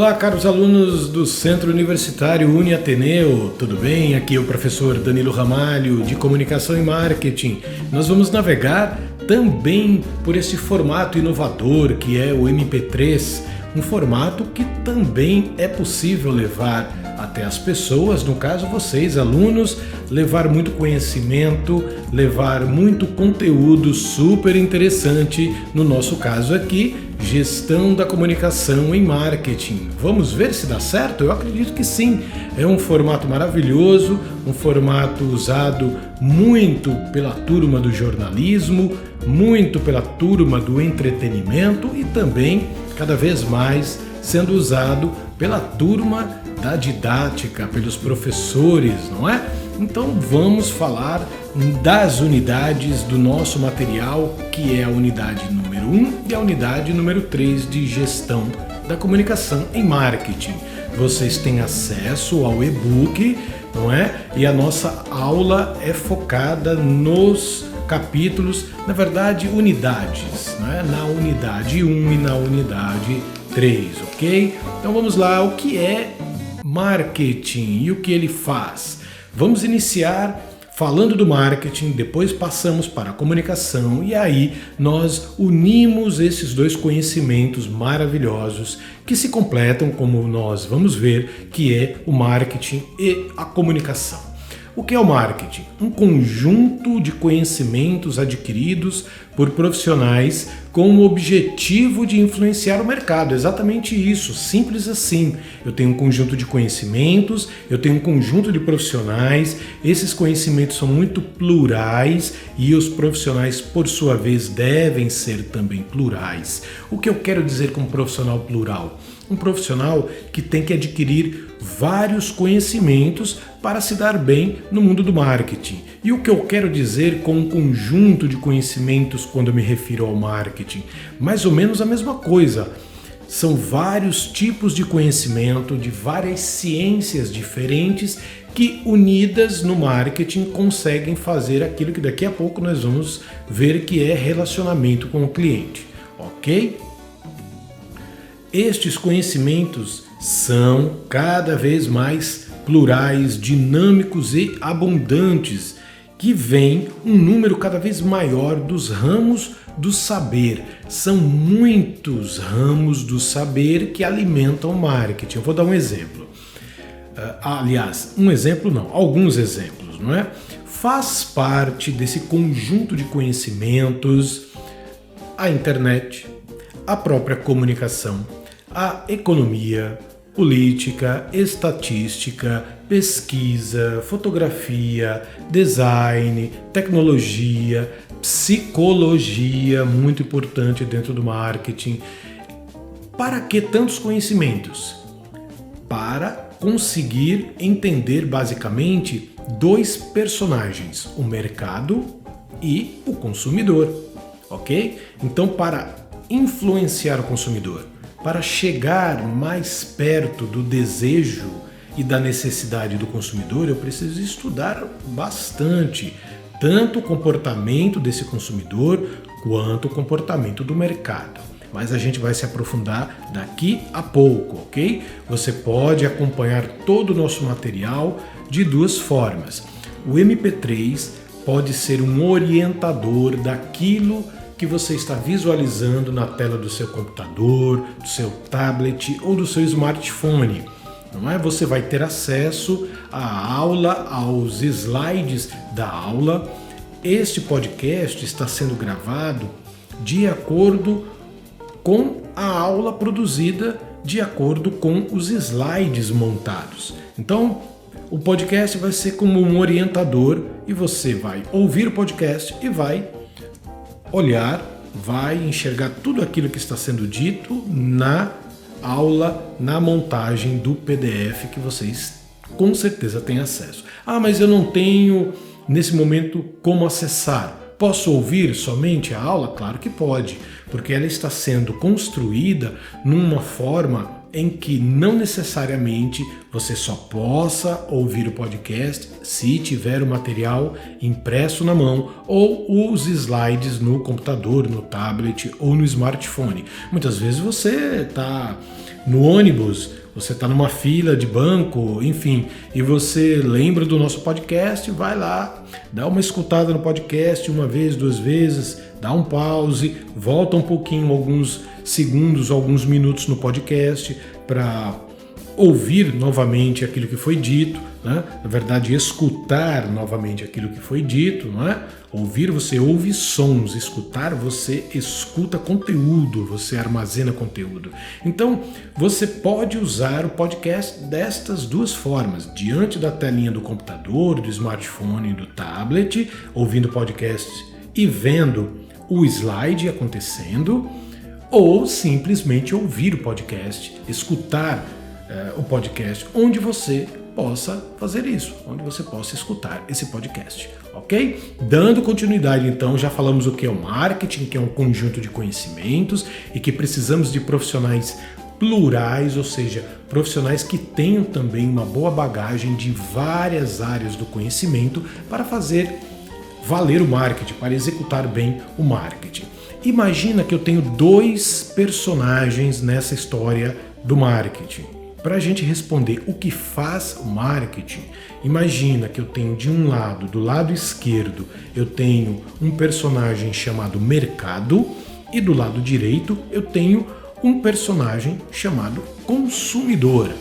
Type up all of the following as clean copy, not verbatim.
Olá, caros alunos do Centro Universitário UniAteneu, tudo bem? Aqui é o professor Danilo Ramalho, de Comunicação e Marketing. Nós vamos navegar também por esse formato inovador que é o MP3, um formato que também é possível levar até as pessoas, no caso vocês, alunos, levar muito conhecimento, levar muito conteúdo super interessante, no nosso caso aqui, gestão da comunicação em marketing. Vamos ver se dá certo? Eu acredito que sim. É um formato maravilhoso, um formato usado muito pela turma do jornalismo, muito pela turma do entretenimento e também, cada vez mais, sendo usado pela turma da didática, pelos professores, não é? Então vamos falar das unidades do nosso material, que é a unidade número 1 e a unidade número 3 de gestão da comunicação em marketing. Vocês têm acesso ao e-book, não é? E a nossa aula é focada nos capítulos, na verdade, unidades, né? Na unidade 1 e na unidade 3, ok? Então vamos lá, o que é marketing e o que ele faz? Vamos iniciar falando do marketing, depois passamos para a comunicação e aí nós unimos esses dois conhecimentos maravilhosos que se completam, como nós vamos ver, que é o marketing e a comunicação. O que é o marketing? Um conjunto de conhecimentos adquiridos por profissionais com o objetivo de influenciar o mercado. Exatamente isso, simples assim. Eu tenho um conjunto de conhecimentos, eu tenho um conjunto de profissionais, esses conhecimentos são muito plurais e os profissionais, por sua vez, devem ser também plurais. O que eu quero dizer com profissional plural? Um profissional que tem que adquirir vários conhecimentos para se dar bem no mundo do marketing. E o que eu quero dizer com um conjunto de conhecimentos quando eu me refiro ao marketing? Mais ou menos a mesma coisa. São vários tipos de conhecimento, de várias ciências diferentes que, unidas no marketing, conseguem fazer aquilo que daqui a pouco nós vamos ver que é relacionamento com o cliente, ok? Estes conhecimentos são cada vez mais plurais, dinâmicos e abundantes, que vem um número cada vez maior dos ramos do saber. São muitos ramos do saber que alimentam o marketing. Eu vou dar um exemplo. Aliás, um exemplo não, alguns exemplos, não é? Faz parte desse conjunto de conhecimentos a internet, a própria comunicação, a economia, política, estatística, pesquisa, fotografia, design, tecnologia, psicologia, muito importante dentro do marketing. Para que tantos conhecimentos? Para conseguir entender basicamente dois personagens, o mercado e o consumidor, ok? Então, para influenciar o consumidor, para chegar mais perto do desejo e da necessidade do consumidor, eu preciso estudar bastante, tanto o comportamento desse consumidor quanto o comportamento do mercado. Mas a gente vai se aprofundar daqui a pouco, ok? Você pode acompanhar todo o nosso material de duas formas. O MP3 pode ser um orientador daquilo que você está visualizando na tela do seu computador, do seu tablet ou do seu smartphone. Não é? Você vai ter acesso à aula, aos slides da aula. Este podcast está sendo gravado de acordo com a aula produzida, de acordo com os slides montados. Então, o podcast vai ser como um orientador e você vai ouvir o podcast e vai olhar, vai enxergar tudo aquilo que está sendo dito na aula, na montagem do PDF que vocês com certeza têm acesso. Ah, mas eu não tenho nesse momento como acessar. Posso ouvir somente a aula? Claro que pode, porque ela está sendo construída numa forma em que não necessariamente você só possa ouvir o podcast se tiver o material impresso na mão ou os slides no computador, no tablet ou no smartphone. Muitas vezes você está no ônibus, você está numa fila de banco, enfim, e você lembra do nosso podcast, vai lá, dá uma escutada no podcast uma vez, 2 vezes, dá um pause, volta um pouquinho, alguns segundos, alguns minutos no podcast para ouvir novamente aquilo que foi dito, né? Na verdade, escutar novamente aquilo que foi dito, não é? Ouvir, você ouve sons, escutar, você escuta conteúdo, você armazena conteúdo. Então, você pode usar o podcast destas 2 formas, diante da telinha do computador, do smartphone, do tablet, ouvindo podcast e vendo o slide acontecendo, ou simplesmente ouvir o podcast, escutar o podcast, onde você possa fazer isso, onde você possa escutar esse podcast, ok? Dando continuidade, então, já falamos o que é o marketing, que é um conjunto de conhecimentos e que precisamos de profissionais plurais, ou seja, profissionais que tenham também uma boa bagagem de várias áreas do conhecimento para fazer valer o marketing, para executar bem o marketing. Imagina que eu tenho 2 personagens nessa história do marketing. Para a gente responder o que faz o marketing, imagina que eu tenho de um lado, do lado esquerdo, eu tenho um personagem chamado mercado e do lado direito eu tenho um personagem chamado consumidor.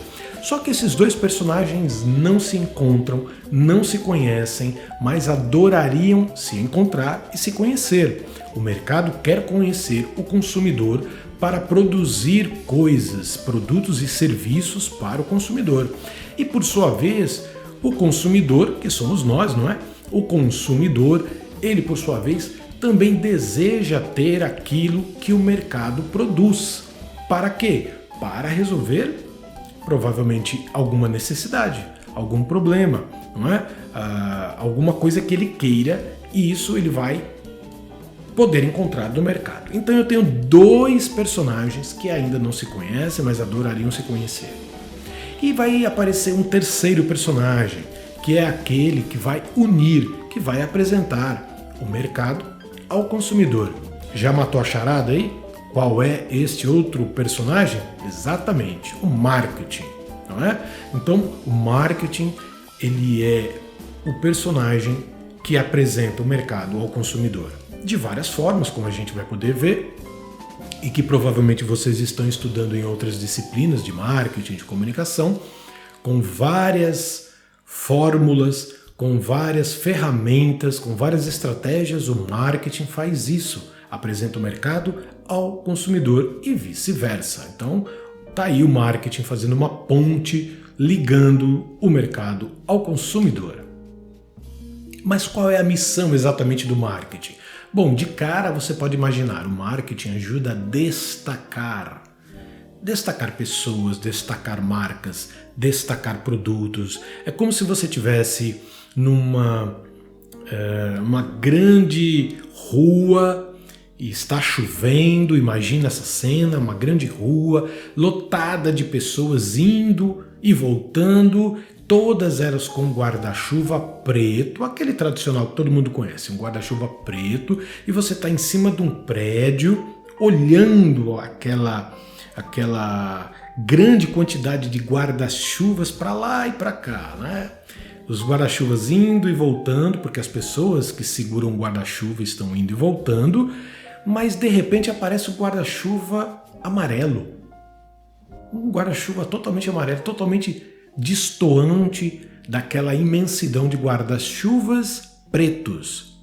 Só que esses 2 personagens não se encontram, não se conhecem, mas adorariam se encontrar e se conhecer. O mercado quer conhecer o consumidor para produzir coisas, produtos e serviços para o consumidor. E por sua vez, o consumidor, que somos nós, não é? O consumidor, ele por sua vez, também deseja ter aquilo que o mercado produz. Para quê? Para resolver provavelmente alguma necessidade, algum problema, não é? Alguma coisa que ele queira, e isso ele vai poder encontrar no mercado. Então eu tenho 2 personagens que ainda não se conhecem, mas adorariam se conhecer. E vai aparecer um terceiro personagem, que é aquele que vai unir, que vai apresentar o mercado ao consumidor. Já matou a charada aí? Qual é este outro personagem? Exatamente, o marketing, não é? Então, o marketing, ele é o personagem que apresenta o mercado ao consumidor. De várias formas, como a gente vai poder ver, e que provavelmente vocês estão estudando em outras disciplinas de marketing, de comunicação, com várias fórmulas, com várias ferramentas, com várias estratégias, o marketing faz isso, apresenta o mercado ao consumidor e vice-versa. Então, tá aí o marketing fazendo uma ponte, ligando o mercado ao consumidor. Mas qual é a missão exatamente do marketing? Bom, de cara você pode imaginar, o marketing ajuda a destacar pessoas, destacar marcas, destacar produtos. É como se você tivesse numa uma grande rua e está chovendo, imagina essa cena, uma grande rua lotada de pessoas indo e voltando, todas elas com guarda-chuva preto, aquele tradicional que todo mundo conhece, um guarda-chuva preto, e você está em cima de um prédio, olhando aquela grande quantidade de guarda-chuvas para lá e para cá, né? Os guarda-chuvas indo e voltando, porque as pessoas que seguram o guarda-chuva estão indo e voltando, mas de repente aparece o guarda-chuva amarelo. Um guarda-chuva totalmente amarelo, totalmente destoante daquela imensidão de guarda-chuvas pretos.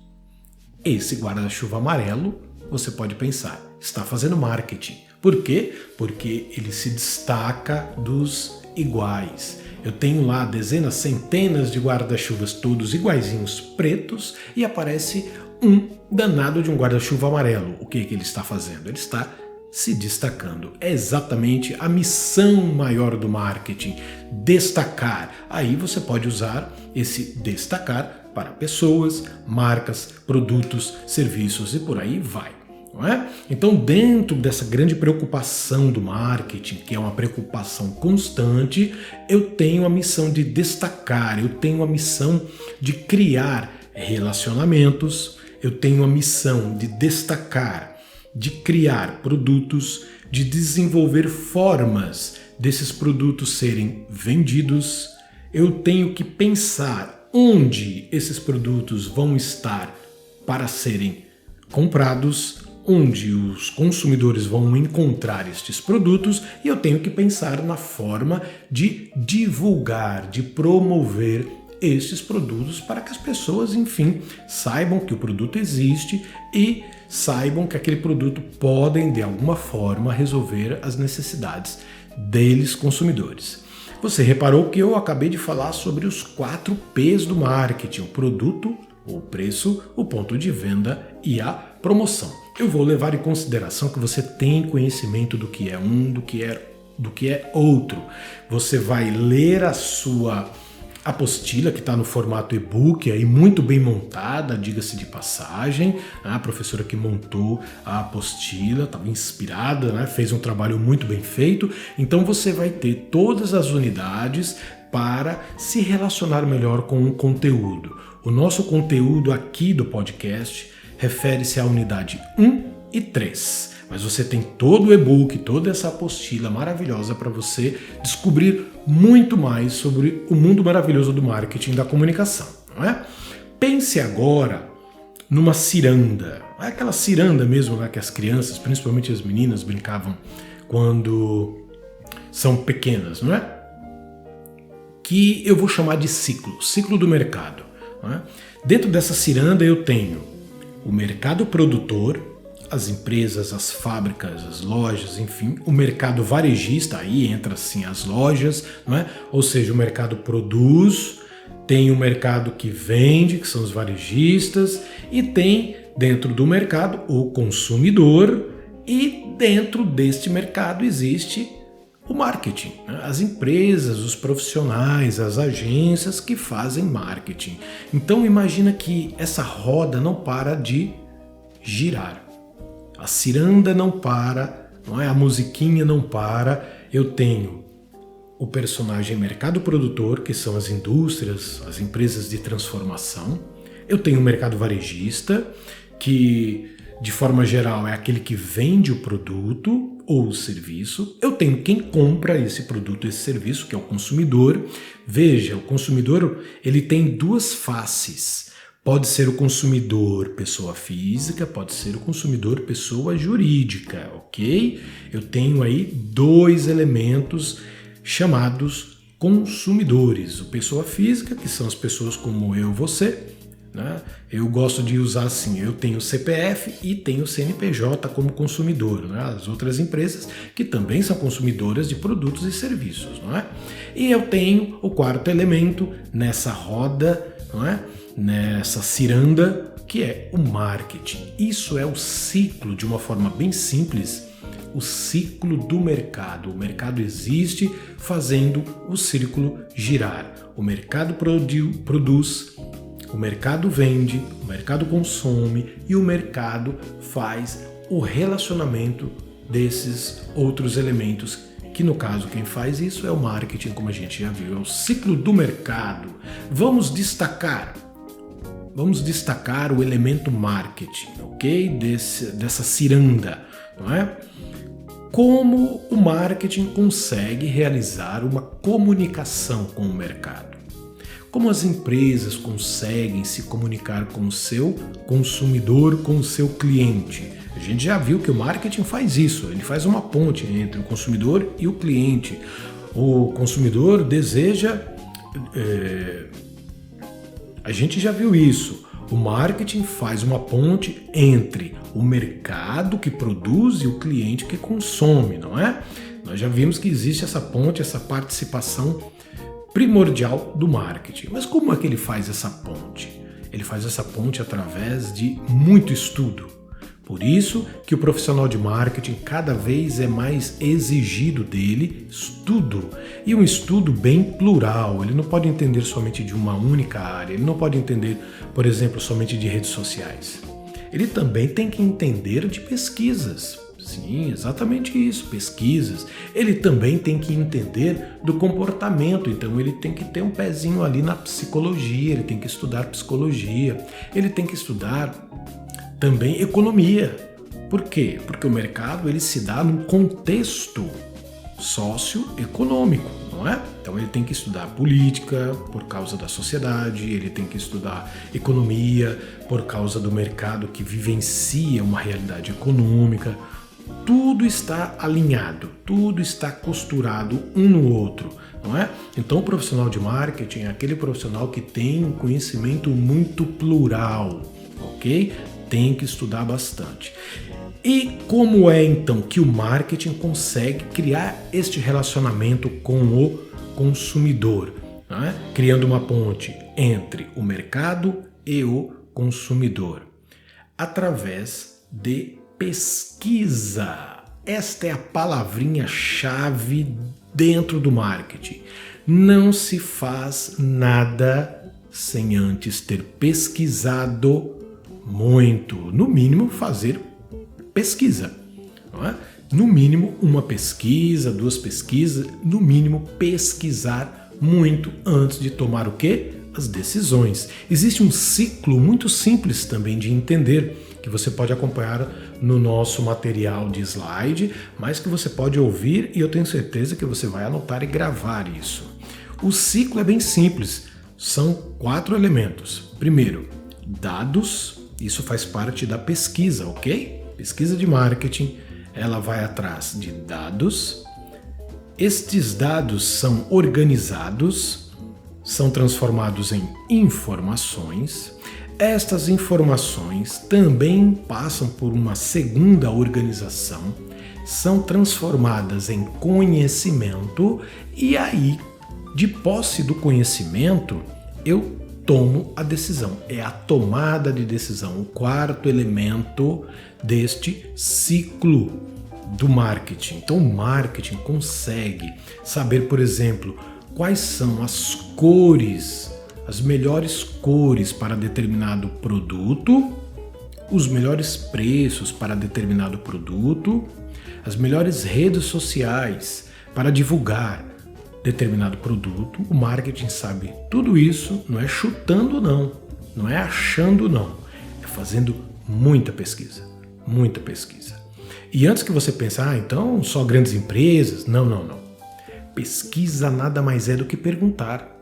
Esse guarda-chuva amarelo, você pode pensar, está fazendo marketing. Por quê? Porque ele se destaca dos iguais. Eu tenho lá dezenas, centenas de guarda-chuvas todos iguaizinhos pretos e aparece um danado de um guarda-chuva amarelo. O que ele está fazendo? Ele está se destacando. É exatamente a missão maior do marketing, destacar. Aí você pode usar esse destacar para pessoas, marcas, produtos, serviços e por aí vai. Não é? Então, dentro dessa grande preocupação do marketing, que é uma preocupação constante, eu tenho a missão de destacar, eu tenho a missão de criar relacionamentos, eu tenho a missão de destacar de criar produtos, de desenvolver formas desses produtos serem vendidos. Eu tenho que pensar onde esses produtos vão estar para serem comprados, onde os consumidores vão encontrar estes produtos, e eu tenho que pensar na forma de divulgar, de promover estes produtos para que as pessoas, enfim, saibam que o produto existe e saibam que aquele produto podem, de alguma forma, resolver as necessidades deles, consumidores. Você reparou que eu acabei de falar sobre os 4 P's do marketing: o produto, o preço, o ponto de venda e a promoção. Eu vou levar em consideração que você tem conhecimento do que é um, do que é outro. Você vai ler a sua apostila, que está no formato e-book, aí muito bem montada, diga-se de passagem. A professora que montou a apostila estava inspirada, né? Fez um trabalho muito bem feito. Então você vai ter todas as unidades para se relacionar melhor com o conteúdo. O nosso conteúdo aqui do podcast refere-se à unidade 1 e 3. Mas você tem todo o e-book, toda essa apostila maravilhosa para você descobrir muito mais sobre o mundo maravilhoso do marketing e da comunicação, não é? Pense agora numa ciranda, aquela ciranda mesmo lá que as crianças, principalmente as meninas, brincavam quando são pequenas, não é? Que eu vou chamar de ciclo do mercado, não é? Dentro dessa ciranda eu tenho o mercado produtor, as empresas, as fábricas, as lojas, enfim, o mercado varejista, aí entra assim as lojas, não é? Ou seja, o mercado produz, tem o mercado que vende, que são os varejistas, e tem dentro do mercado o consumidor, e dentro deste mercado existe o marketing, né? As empresas, os profissionais, as agências que fazem marketing. Então imagina que essa roda não para de girar. A ciranda não para, não é? A musiquinha não para. Eu tenho o personagem mercado produtor, que são as indústrias, as empresas de transformação. Eu tenho o mercado varejista, que de forma geral é aquele que vende o produto ou o serviço. Eu tenho quem compra esse produto, esse serviço, que é o consumidor. Veja, o consumidor ele tem 2 faces. Pode ser o consumidor pessoa física, pode ser o consumidor pessoa jurídica, ok? Eu tenho aí 2 elementos chamados consumidores. O pessoa física, que são as pessoas como eu e você, né? Eu gosto de usar assim, eu tenho o CPF e tenho o CNPJ como consumidor, né? As outras empresas que também são consumidoras de produtos e serviços, não é? E eu tenho o 4º elemento nessa roda, não é? Nessa ciranda, que é o marketing. Isso é o ciclo, de uma forma bem simples, o ciclo do mercado. O mercado existe fazendo o círculo girar. O mercado produz, o mercado vende, o mercado consome e o mercado faz o relacionamento desses outros elementos, que no caso quem faz isso é o marketing, como a gente já viu, é o ciclo do mercado. Vamos destacar o elemento marketing, ok? Dessa ciranda, não é? Como o marketing consegue realizar uma comunicação com o mercado? Como as empresas conseguem se comunicar com o seu consumidor, com o seu cliente? A gente já viu que o marketing faz isso, ele faz uma ponte entre o consumidor e o cliente. O consumidor deseja... A gente já viu isso. O marketing faz uma ponte entre o mercado que produz e o cliente que consome, não é? Nós já vimos que existe essa ponte, essa participação primordial do marketing. Mas como é que ele faz essa ponte? Ele faz essa ponte através de muito estudo. Por isso que o profissional de marketing cada vez é mais exigido dele estudo. E um estudo bem plural. Ele não pode entender somente de uma única área. Ele não pode entender, por exemplo, somente de redes sociais. Ele também tem que entender de pesquisas. Sim, exatamente isso, pesquisas. Ele também tem que entender do comportamento, então ele tem que ter um pezinho ali na psicologia, ele tem que estudar psicologia, ele tem que estudar também economia. Por quê? Porque o mercado ele se dá num contexto socioeconômico, não é? Então ele tem que estudar política por causa da sociedade, ele tem que estudar economia por causa do mercado que vivencia uma realidade econômica. Tudo está alinhado, tudo está costurado um no outro, não é? Então o profissional de marketing é aquele profissional que tem um conhecimento muito plural, ok? Tem que estudar bastante. E como é então que o marketing consegue criar este relacionamento com o consumidor, né? Criando uma ponte entre o mercado e o consumidor? Através de pesquisa. Esta é a palavrinha-chave dentro do marketing. Não se faz nada sem antes ter pesquisado muito. No mínimo, fazer pesquisa. Não é? No mínimo, uma pesquisa, 2 pesquisas, no mínimo, pesquisar muito antes de tomar o quê? As decisões. Existe um ciclo muito simples também de entender, que você pode acompanhar no nosso material de slide, mas que você pode ouvir e eu tenho certeza que você vai anotar e gravar isso. O ciclo é bem simples, são 4 elementos. Primeiro, dados, isso faz parte da pesquisa, ok? Pesquisa de marketing, ela vai atrás de dados. Estes dados são organizados, são transformados em informações. Estas informações também passam por uma segunda organização, são transformadas em conhecimento e aí, de posse do conhecimento, eu tomo a decisão. É a tomada de decisão, o 4º elemento deste ciclo do marketing. Então o marketing consegue saber, por exemplo, quais são as cores, as melhores cores para determinado produto, os melhores preços para determinado produto, as melhores redes sociais para divulgar determinado produto. O marketing sabe tudo isso, não é chutando não, não é achando não, é fazendo muita pesquisa, muita pesquisa. E antes que você pense, então só grandes empresas, não. Pesquisa nada mais é do que perguntar.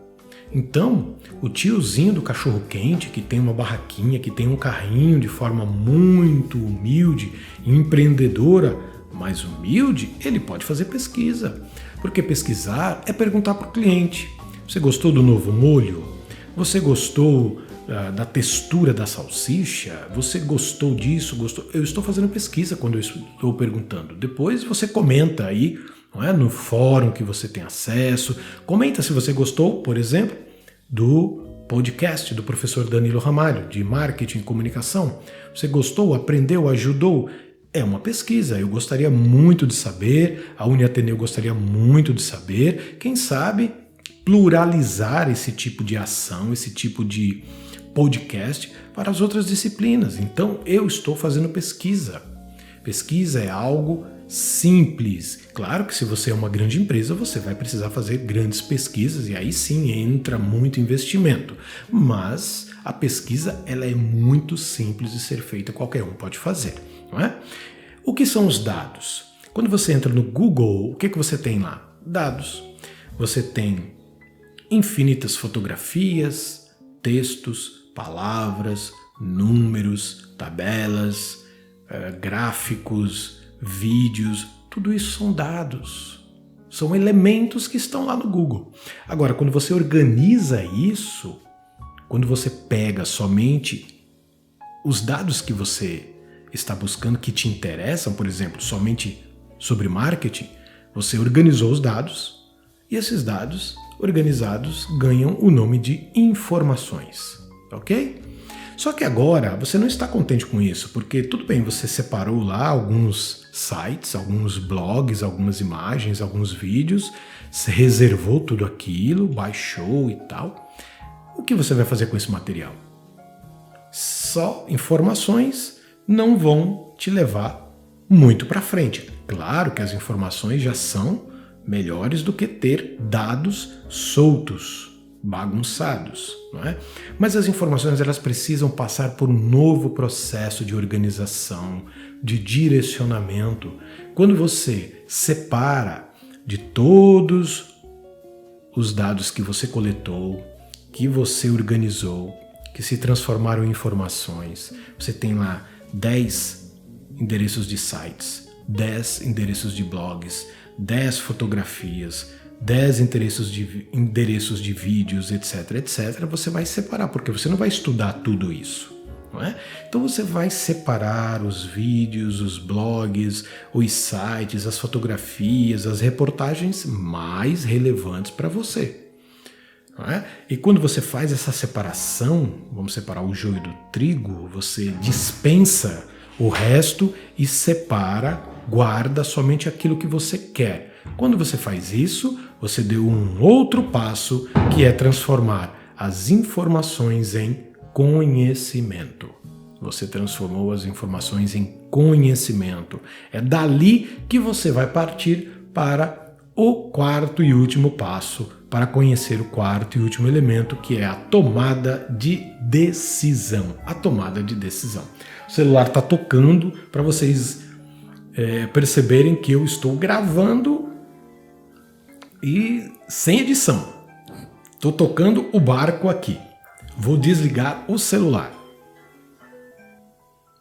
Então, o tiozinho do cachorro-quente, que tem uma barraquinha, que tem um carrinho de forma muito humilde e empreendedora, mas humilde, ele pode fazer pesquisa. Porque pesquisar é perguntar para o cliente: você gostou do novo molho? Você gostou da textura da salsicha? Você gostou disso? Gostou? Eu estou fazendo pesquisa quando eu estou perguntando. Depois você comenta aí, não é? No fórum que você tem acesso. Comenta se você gostou, por exemplo, do podcast do professor Danilo Ramalho, de Marketing e Comunicação. Você gostou, aprendeu, ajudou? É uma pesquisa. Eu gostaria muito de saber, a Uniateneu gostaria muito de saber. Quem sabe pluralizar esse tipo de ação, esse tipo de podcast para as outras disciplinas. Então, eu estou fazendo pesquisa. Pesquisa é algo simples. Claro que se você é uma grande empresa, você vai precisar fazer grandes pesquisas e aí sim entra muito investimento. Mas a pesquisa ela é muito simples de ser feita, qualquer um pode fazer, não é? O que são os dados? Quando você entra no Google, o que você tem lá? Dados. Você tem infinitas fotografias, textos, palavras, números, tabelas, gráficos, vídeos, tudo isso são dados, são elementos que estão lá no Google. Agora, quando você organiza isso, quando você pega somente os dados que você está buscando, que te interessam, por exemplo, somente sobre marketing, você organizou os dados e esses dados organizados ganham o nome de informações, ok? Só que agora você não está contente com isso, porque tudo bem, você separou lá alguns sites, alguns blogs, algumas imagens, alguns vídeos, você reservou tudo aquilo, baixou e tal. O que você vai fazer com esse material? Só informações não vão te levar muito para frente. Claro que as informações já são melhores do que ter dados soltos, bagunçados, não é? Mas as informações elas precisam passar por um novo processo de organização, de direcionamento. Quando você separa de todos os dados que você coletou, que você organizou, que se transformaram em informações, você tem lá 10 endereços de sites, 10 endereços de blogs, 10 fotografias, 10 endereços de vídeos, etc. Você vai separar, porque você não vai estudar tudo isso, não é? Então você vai separar os vídeos, os blogs, os sites, as fotografias, as reportagens mais relevantes para você. Não é? E quando você faz essa separação, vamos separar o joio do trigo, você dispensa o resto e separa, guarda somente aquilo que você quer. Quando você faz isso, você deu um outro passo, que é transformar as informações em conhecimento. Você transformou as informações em conhecimento. É dali que você vai partir para o quarto e último passo, para conhecer o quarto e último elemento, que é a tomada de decisão. A tomada de decisão. O celular está tocando para vocês perceberem que eu estou gravando e sem edição. Estou tocando o barco aqui. Vou desligar o celular.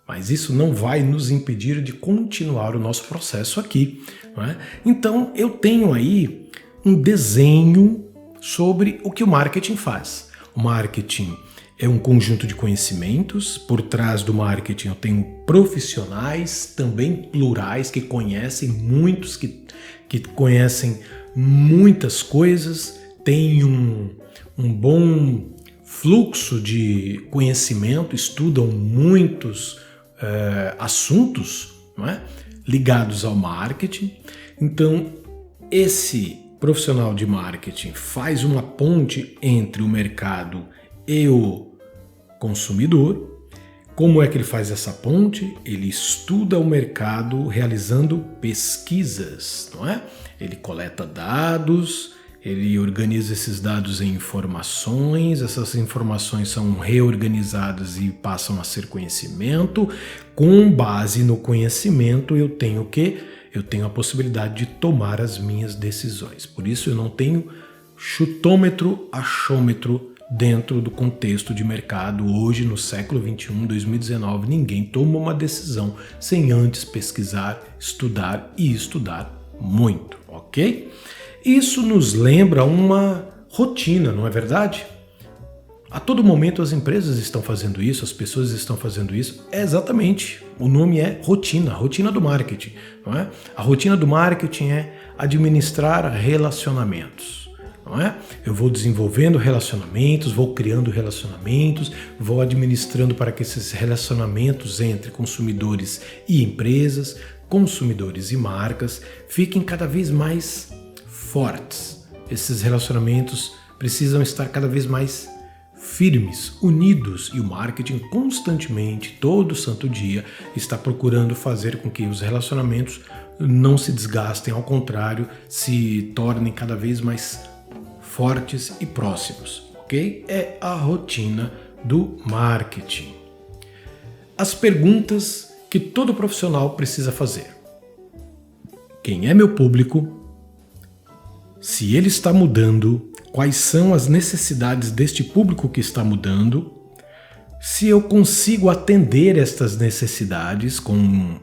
Mas isso não vai nos impedir de continuar o nosso processo aqui, não é? Então eu tenho aí um desenho sobre o que o marketing faz. O marketing é um conjunto de conhecimentos. Por trás do marketing eu tenho profissionais, também plurais, que conhecem muitos, que conhecem muitas coisas, tem um bom fluxo de conhecimento, estudam muitos assuntos, não é? Ligados ao marketing. Então, esse profissional de marketing faz uma ponte entre o mercado e o consumidor. Como é que ele faz essa ponte? Ele estuda o mercado realizando pesquisas, não é? Ele coleta dados, ele organiza esses dados em informações, essas informações são reorganizadas e passam a ser conhecimento. Com base no conhecimento, eu tenho o quê? Eu tenho a possibilidade de tomar as minhas decisões. Por isso eu não tenho chutômetro, achômetro dentro do contexto de mercado. Hoje, no século 21, 2019, ninguém toma uma decisão sem antes pesquisar, estudar e estudar muito, ok? Isso nos lembra uma rotina, não é verdade? A todo momento as empresas estão fazendo isso, as pessoas estão fazendo isso. É exatamente, o nome é rotina, a rotina do marketing, não é? A rotina do marketing é administrar relacionamentos, não é? Eu vou desenvolvendo relacionamentos, vou criando relacionamentos, vou administrando para que esses relacionamentos entre consumidores e empresas, consumidores e marcas fiquem cada vez mais fortes. Esses relacionamentos precisam estar cada vez mais firmes, unidos, e o marketing constantemente, todo santo dia, está procurando fazer com que os relacionamentos não se desgastem, ao contrário, se tornem cada vez mais fortes e próximos, ok? É a rotina do marketing. As perguntas que todo profissional precisa fazer. Quem é meu público? Se ele está mudando, quais são as necessidades deste público que está mudando? Se eu consigo atender estas necessidades com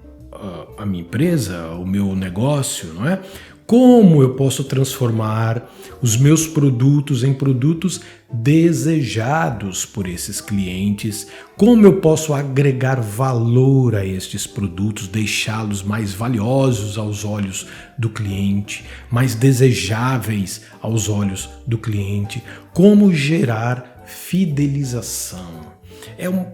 a minha empresa, o meu negócio, não é? Como eu posso transformar os meus produtos em produtos desejados por esses clientes? Como eu posso agregar valor a estes produtos, deixá-los mais valiosos aos olhos do cliente, mais desejáveis aos olhos do cliente? Como gerar fidelização?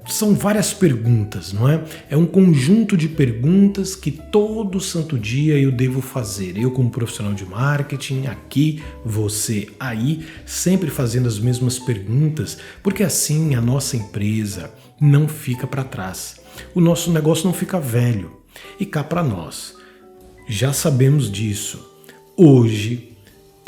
São várias perguntas, não é? É um conjunto de perguntas que todo santo dia eu devo fazer. Eu, como profissional de marketing, aqui, você aí, sempre fazendo as mesmas perguntas, porque assim a nossa empresa não fica para trás. O nosso negócio não fica velho. E cá para nós, já sabemos disso. Hoje,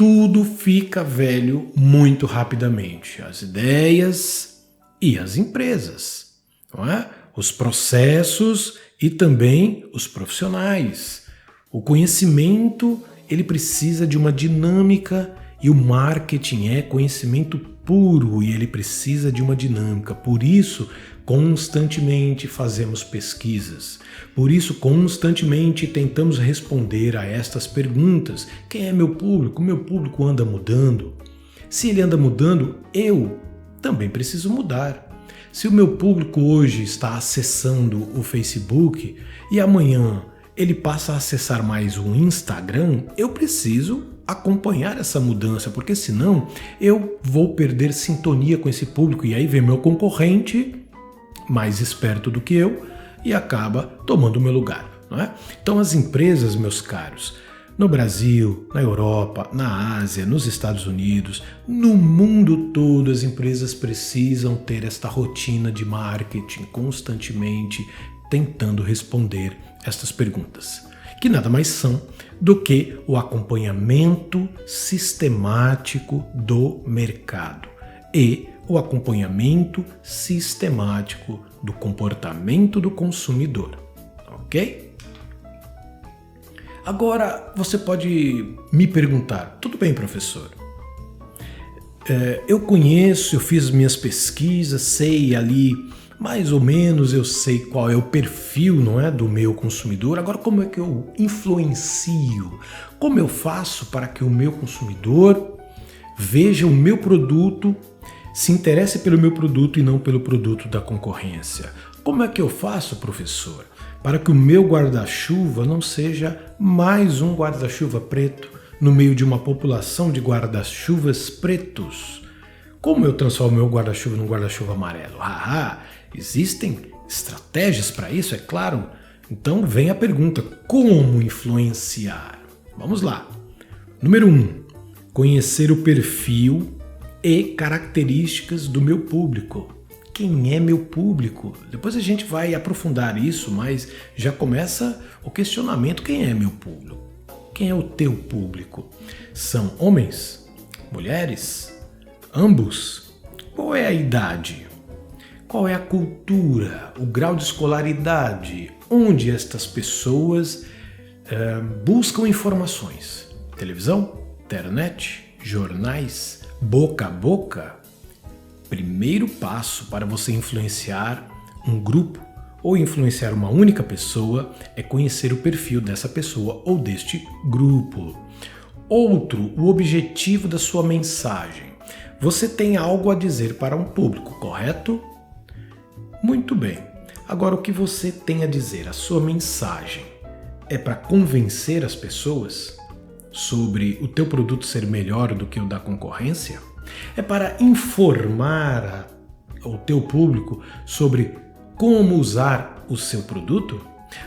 tudo fica velho muito rapidamente. As ideias e as empresas, não é? Os processos e também os profissionais. O conhecimento, ele precisa de uma dinâmica e o marketing é conhecimento puro e ele precisa de uma dinâmica. Por isso, constantemente fazemos pesquisas. Por isso, constantemente tentamos responder a estas perguntas. Quem é meu público? Meu público anda mudando. Se ele anda mudando, eu também preciso mudar. Se o meu público hoje está acessando o Facebook e amanhã ele passa a acessar mais o Instagram, eu preciso acompanhar essa mudança, porque senão eu vou perder sintonia com esse público e aí vem meu concorrente mais esperto do que eu e acaba tomando o meu lugar, não é? Então as empresas, meus caros, no Brasil, na Europa, na Ásia, nos Estados Unidos, no mundo todo, as empresas precisam ter esta rotina de marketing constantemente tentando responder estas perguntas, que nada mais são do que o acompanhamento sistemático do mercado e o acompanhamento sistemático do comportamento do consumidor, ok? Agora você pode me perguntar, tudo bem, professor? Eu conheço, eu fiz minhas pesquisas, sei ali, mais ou menos eu sei qual é o perfil, não é, do meu consumidor. Agora, como é que eu influencio? Como eu faço para que o meu consumidor veja o meu produto, se interesse pelo meu produto e não pelo produto da concorrência? Como é que eu faço, professor, para que o meu guarda-chuva não seja mais um guarda-chuva preto no meio de uma população de guarda-chuvas pretos? Como eu transformo meu guarda-chuva num guarda-chuva amarelo? Existem estratégias para isso, é claro. Então vem a pergunta, como influenciar? Vamos lá. Número 1, conhecer o perfil e características do meu público. Quem é meu público? Depois a gente vai aprofundar isso, mas já começa o questionamento, quem é meu público? Quem é o teu público? São homens? Mulheres? Ambos? Qual é a idade? Qual é a cultura? O grau de escolaridade? Onde estas pessoas buscam informações? Televisão? Internet? Jornais? Boca a boca? Primeiro passo para você influenciar um grupo ou influenciar uma única pessoa é conhecer o perfil dessa pessoa ou deste grupo. Outro, o objetivo da sua mensagem. Você tem algo a dizer para um público, correto? Muito bem. Agora, o que você tem a dizer, a sua mensagem, é para convencer as pessoas sobre o teu produto ser melhor do que o da concorrência? É para informar o teu público sobre como usar o seu produto?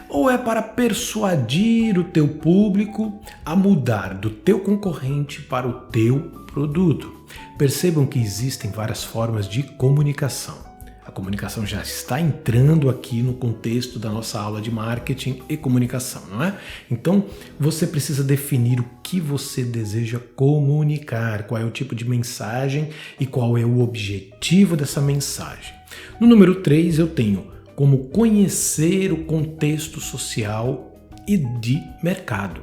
Ou é para persuadir o teu público a mudar do teu concorrente para o teu produto? Percebam que existem várias formas de comunicação. A comunicação já está entrando aqui no contexto da nossa aula de marketing e comunicação, não é? Então, você precisa definir o que você deseja comunicar, qual é o tipo de mensagem e qual é o objetivo dessa mensagem. No número 3, eu tenho como conhecer o contexto social e de mercado.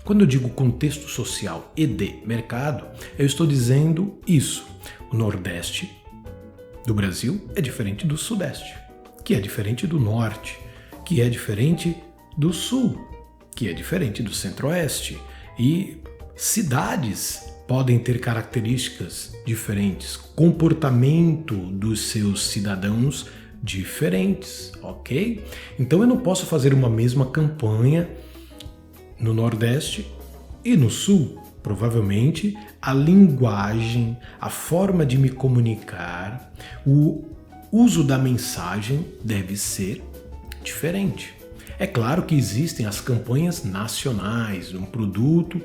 Quando eu digo contexto social e de mercado, eu estou dizendo isso. O Nordeste do Brasil é diferente do Sudeste, que é diferente do Norte, que é diferente do Sul, que é diferente do Centro-Oeste. E cidades podem ter características diferentes, comportamento dos seus cidadãos diferentes, ok? Então eu não posso fazer uma mesma campanha no Nordeste e no Sul. Provavelmente a linguagem, a forma de me comunicar, o uso da mensagem deve ser diferente. É claro que existem as campanhas nacionais de um produto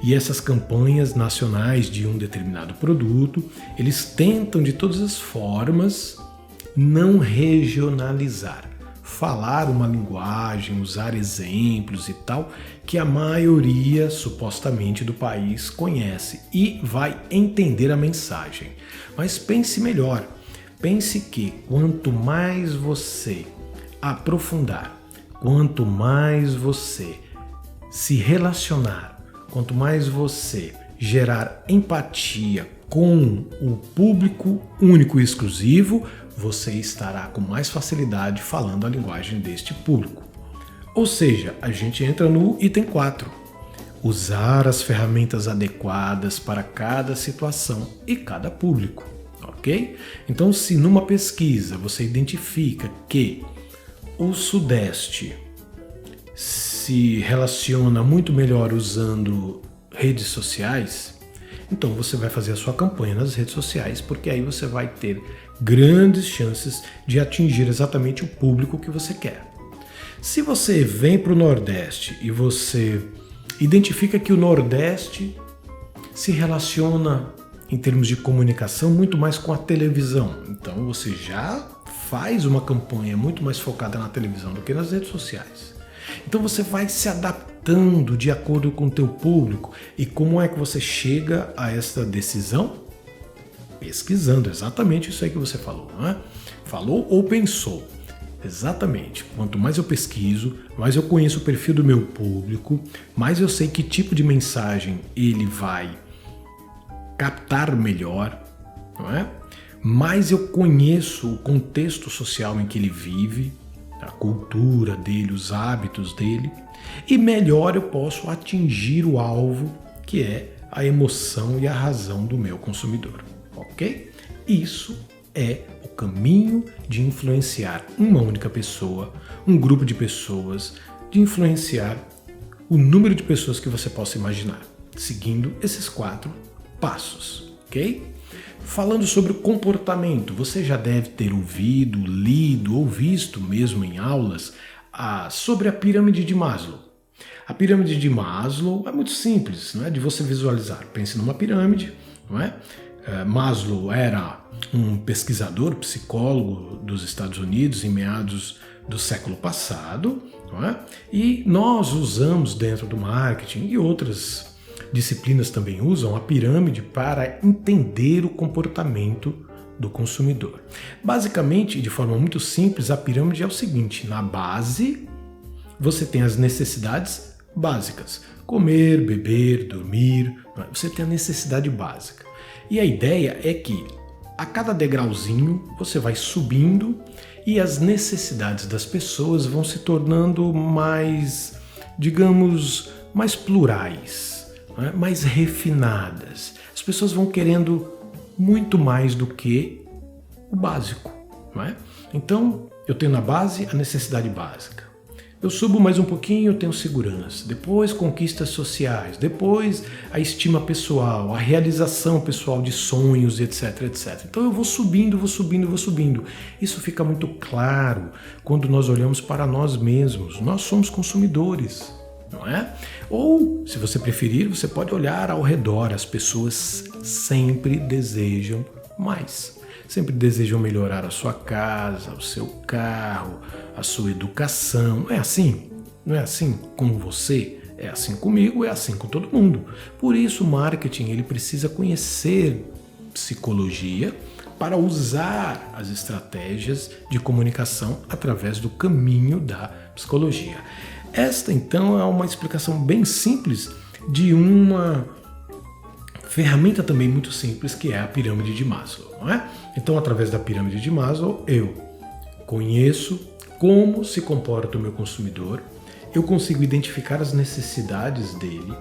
e essas campanhas nacionais de um determinado produto, eles tentam de todas as formas não regionalizar, falar uma linguagem, usar exemplos e tal, que a maioria, supostamente, do país conhece e vai entender a mensagem. Mas pense melhor. Pense que quanto mais você aprofundar, quanto mais você se relacionar, quanto mais você gerar empatia com o público único e exclusivo, você estará com mais facilidade falando a linguagem deste público. Ou seja, a gente entra no item 4. Usar as ferramentas adequadas para cada situação e cada público. Ok? Então, se numa pesquisa você identifica que o Sudeste se relaciona muito melhor usando redes sociais, então você vai fazer a sua campanha nas redes sociais, porque aí você vai ter grandes chances de atingir exatamente o público que você quer. Se você vem para o Nordeste e você identifica que o Nordeste se relaciona em termos de comunicação muito mais com a televisão, então você já faz uma campanha muito mais focada na televisão do que nas redes sociais. Então você vai se adaptando de acordo com o teu público. E como é que você chega a essa decisão? Pesquisando, exatamente isso aí que você falou, não é? Falou ou pensou? Exatamente. Quanto mais eu pesquiso, mais eu conheço o perfil do meu público, mais eu sei que tipo de mensagem ele vai captar melhor, não é? Mais eu conheço o contexto social em que ele vive, a cultura dele, os hábitos dele, e melhor eu posso atingir o alvo, que é a emoção e a razão do meu consumidor, ok? Isso é o caminho de influenciar uma única pessoa, um grupo de pessoas, de influenciar o número de pessoas que você possa imaginar, seguindo esses 4 passos, ok? Falando sobre o comportamento, você já deve ter ouvido, lido ou visto mesmo em aulas sobre a pirâmide de Maslow. A pirâmide de Maslow é muito simples, não é, de você visualizar. Pense numa pirâmide, não é? Maslow era um pesquisador, psicólogo dos Estados Unidos em meados do século passado, não é? E nós usamos dentro do marketing e outras disciplinas também usam a pirâmide para entender o comportamento do consumidor. Basicamente, de forma muito simples, a pirâmide é o seguinte: na base, você tem as necessidades básicas. Comer, beber, dormir, você tem a necessidade básica. E a ideia é que a cada degrauzinho você vai subindo e as necessidades das pessoas vão se tornando mais, digamos, mais plurais, mais refinadas. As pessoas vão querendo muito mais do que o básico, não é? Então, eu tenho na base a necessidade básica. Eu subo mais um pouquinho, eu tenho segurança. Depois, conquistas sociais. Depois, a estima pessoal, a realização pessoal de sonhos, etc, etc. Então, eu vou subindo, vou subindo, vou subindo. Isso fica muito claro quando nós olhamos para nós mesmos. Nós somos consumidores, não é? Ou, se você preferir, você pode olhar ao redor. As pessoas sempre desejam mais. Sempre desejam melhorar a sua casa, o seu carro, a sua educação. Não é assim? Não é assim com você? É assim comigo, é assim com todo mundo. Por isso o marketing ele precisa conhecer psicologia para usar as estratégias de comunicação através do caminho da psicologia. Esta então é uma explicação bem simples de uma ferramenta também muito simples, que é a pirâmide de Maslow, não é? Então, através da pirâmide de Maslow, eu conheço como se comporta o meu consumidor, eu consigo identificar as necessidades dele,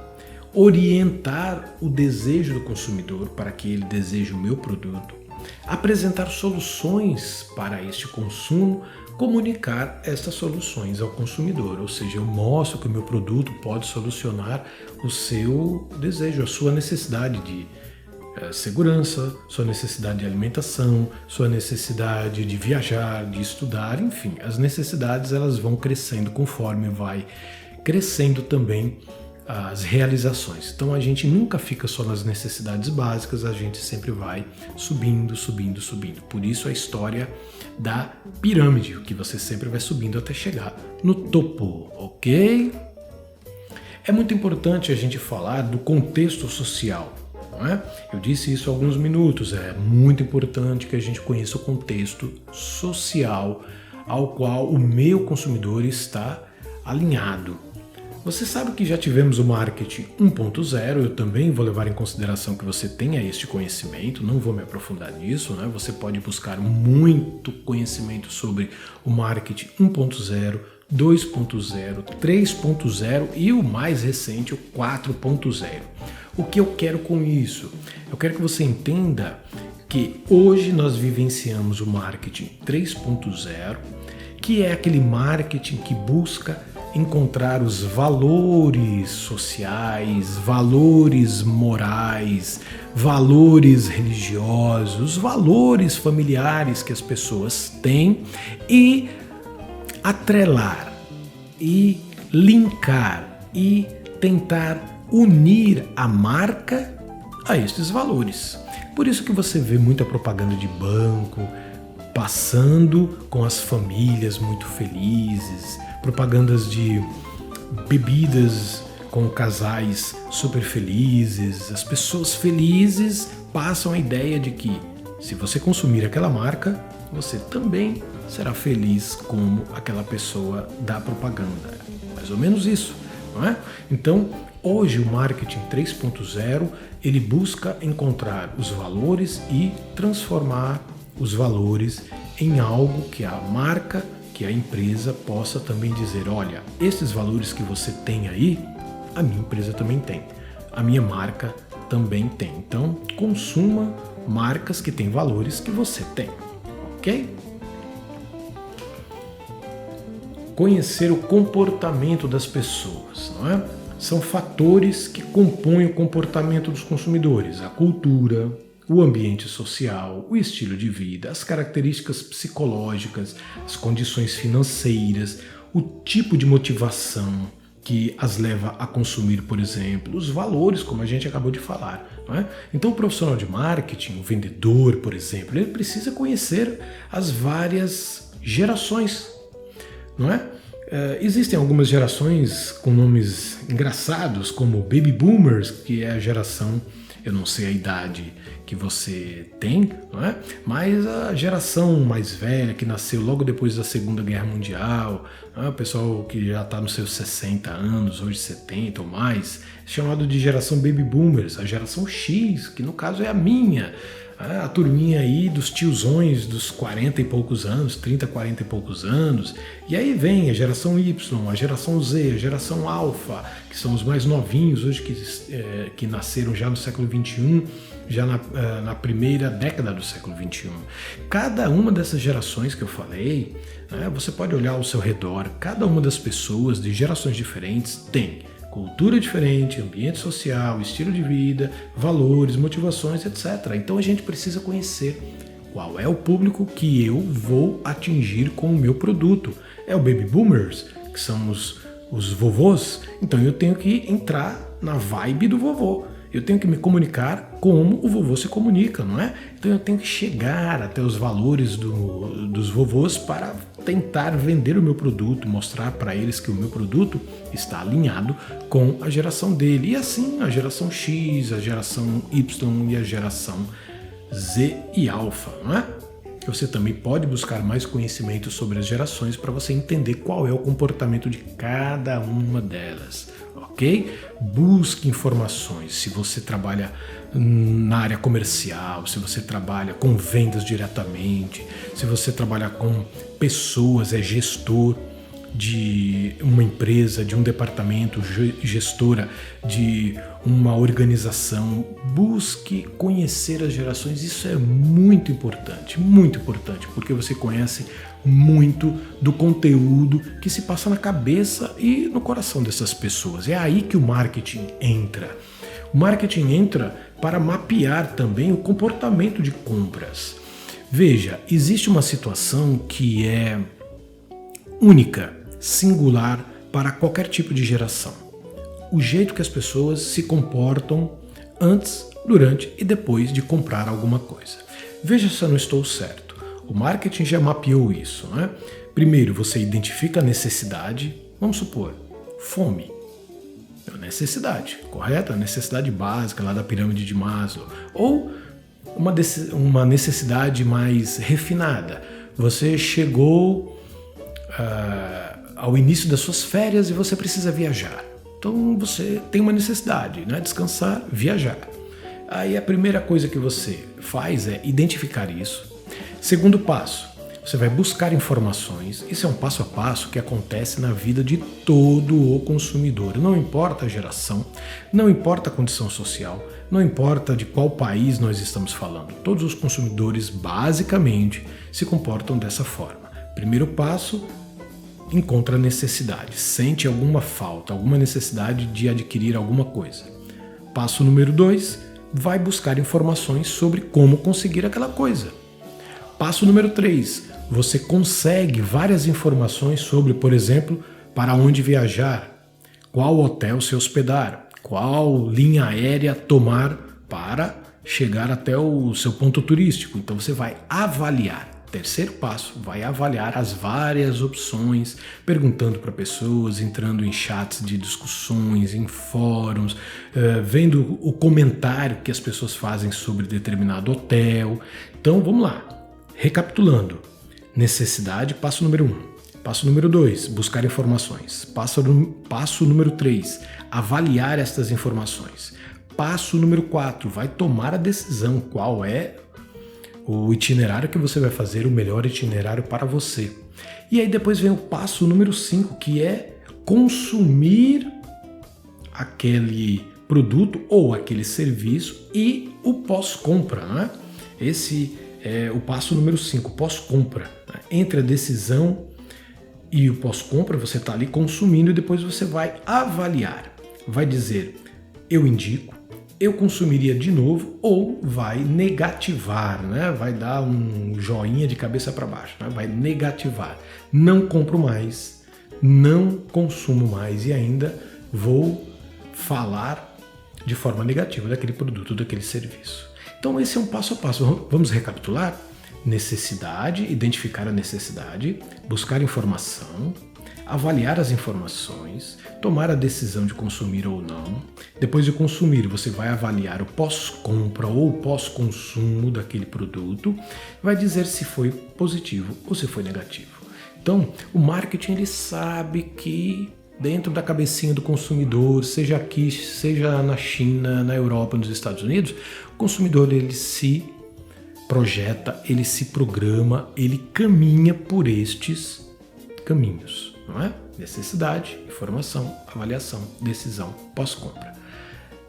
orientar o desejo do consumidor para que ele deseje o meu produto, apresentar soluções para este consumo, comunicar essas soluções ao consumidor, ou seja, eu mostro que o meu produto pode solucionar o seu desejo, a sua necessidade de segurança, sua necessidade de alimentação, sua necessidade de viajar, de estudar, enfim, as necessidades elas vão crescendo conforme vai crescendo também as realizações. Então a gente nunca fica só nas necessidades básicas, a gente sempre vai subindo, subindo, subindo. Por isso a história da pirâmide, que você sempre vai subindo até chegar no topo, ok? É muito importante a gente falar do contexto social, não é? Eu disse isso há alguns minutos, é muito importante que a gente conheça o contexto social ao qual o meu consumidor está alinhado. Você sabe que já tivemos o marketing 1.0, eu também vou levar em consideração que você tenha este conhecimento, não vou me aprofundar nisso, né? Você pode buscar muito conhecimento sobre o marketing 1.0, 2.0, 3.0 e o mais recente, o 4.0. O que eu quero com isso? Eu quero que você entenda que hoje nós vivenciamos o marketing 3.0, que é aquele marketing que busca encontrar os valores sociais, valores morais, valores religiosos, valores familiares que as pessoas têm e atrelar e linkar e tentar unir a marca a estes valores. Por isso que você vê muita propaganda de banco passando com as famílias muito felizes, propagandas de bebidas com casais super felizes. As pessoas felizes passam a ideia de que se você consumir aquela marca, você também será feliz como aquela pessoa da propaganda. Mais ou menos isso, não é? Então, hoje o marketing 3.0, ele busca encontrar os valores e transformar os valores em algo que a marca, que a empresa possa também dizer, olha, esses valores que você tem aí, a minha empresa também tem, a minha marca também tem. Então, consuma marcas que têm valores que você tem, ok? Conhecer o comportamento das pessoas, não é? São fatores que compõem o comportamento dos consumidores, a cultura, o ambiente social, o estilo de vida, as características psicológicas, as condições financeiras, o tipo de motivação que as leva a consumir, por exemplo, os valores, como a gente acabou de falar, não é? Então o profissional de marketing, o vendedor, por exemplo, ele precisa conhecer as várias gerações, não é? Existem algumas gerações com nomes engraçados, como Baby Boomers, que é a geração, eu não sei a idade que você tem, não é? Mas a geração mais velha, que nasceu logo depois da Segunda Guerra Mundial, o pessoal que já está nos seus 60 anos, hoje 70 ou mais, é chamado de geração Baby Boomers, a geração X, que no caso é a minha, a turminha aí dos tiozões dos 40 e poucos anos, 30, 40 e poucos anos, e aí vem a geração Y, a geração Z, a geração Alpha, que são os mais novinhos hoje que nasceram já no século XXI, já na primeira década do século XXI. Cada uma dessas gerações que eu falei, você pode olhar ao seu redor, cada uma das pessoas de gerações diferentes tem cultura diferente, ambiente social, estilo de vida, valores, motivações, etc. Então a gente precisa conhecer qual é o público que eu vou atingir com o meu produto. É o Baby Boomers, que são os vovôs, então eu tenho que entrar na vibe do vovô. Eu tenho que me comunicar como o vovô se comunica, não é? Então eu tenho que chegar até os valores dos vovôs para tentar vender o meu produto, mostrar para eles que o meu produto está alinhado com a geração dele. E assim a geração X, a geração Y e a geração Z e Alpha, não é? Você também pode buscar mais conhecimento sobre as gerações para você entender qual é o comportamento de cada uma delas, ok? Busque informações. Se você trabalha na área comercial, se você trabalha com vendas diretamente, se você trabalha com pessoas, é gestor de uma empresa, de um departamento, gestora de uma organização, busque conhecer as gerações. Isso é muito importante, porque você conhece muito do conteúdo que se passa na cabeça e no coração dessas pessoas. É aí que o marketing entra. O marketing entra para mapear também o comportamento de compras. Veja, existe uma situação que é única, singular para qualquer tipo de geração. o jeito que as pessoas se comportam antes, durante e depois de comprar alguma coisa. Veja se eu não estou certo. O marketing já mapeou isso, né? Primeiro, você identifica a necessidade, vamos supor, fome. É uma necessidade, correto? A necessidade básica lá da pirâmide de Maslow. Ou uma necessidade mais refinada. Você chegou ao início das suas férias e você precisa viajar. Então você tem uma necessidade, né? Descansar, viajar. Aí a primeira coisa que você faz é identificar isso. Segundo passo, você vai buscar informações. Isso é um passo a passo que acontece na vida de todo o consumidor. Não importa a geração, não importa a condição social, não importa de qual país nós estamos falando. Todos os consumidores basicamente se comportam dessa forma. Primeiro passo, encontra necessidade, sente alguma falta, alguma necessidade de adquirir alguma coisa. Passo número 2, vai buscar informações sobre como conseguir aquela coisa. Passo número 3, você consegue várias informações sobre, por exemplo, para onde viajar, qual hotel se hospedar, qual linha aérea tomar para chegar até o seu ponto turístico. Então você vai avaliar. Terceiro passo, vai avaliar as várias opções, perguntando para pessoas, entrando em chats de discussões, em fóruns, vendo o comentário que as pessoas fazem sobre determinado hotel. Então vamos lá, recapitulando. Necessidade, passo número 1. Passo número 2, buscar informações. Passo número 3, avaliar estas informações. Passo número 4, vai tomar a decisão qual é o itinerário que você vai fazer, o melhor itinerário para você. E aí depois vem o passo número 5, que é consumir aquele produto ou aquele serviço e o pós-compra, né? Esse é o passo número 5, pós-compra. Entre a decisão e o pós-compra, você está ali consumindo e depois você vai avaliar. Vai dizer, eu indico, eu consumiria de novo, ou vai negativar, né? Vai dar um joinha de cabeça para baixo, né? Vai negativar. Não compro mais, não consumo mais e ainda vou falar de forma negativa daquele produto, daquele serviço. Então esse é um passo a passo. Vamos recapitular? Necessidade, identificar a necessidade, buscar informação, avaliar as informações, tomar a decisão de consumir ou não. Depois de consumir, você vai avaliar o pós-compra ou pós-consumo daquele produto, vai dizer se foi positivo ou se foi negativo. Então, o marketing ele sabe que dentro da cabecinha do consumidor, seja aqui, seja na China, na Europa, nos Estados Unidos, o consumidor ele se projeta, ele se programa, ele caminha por estes caminhos. Não é? Necessidade, informação, avaliação, decisão, pós-compra.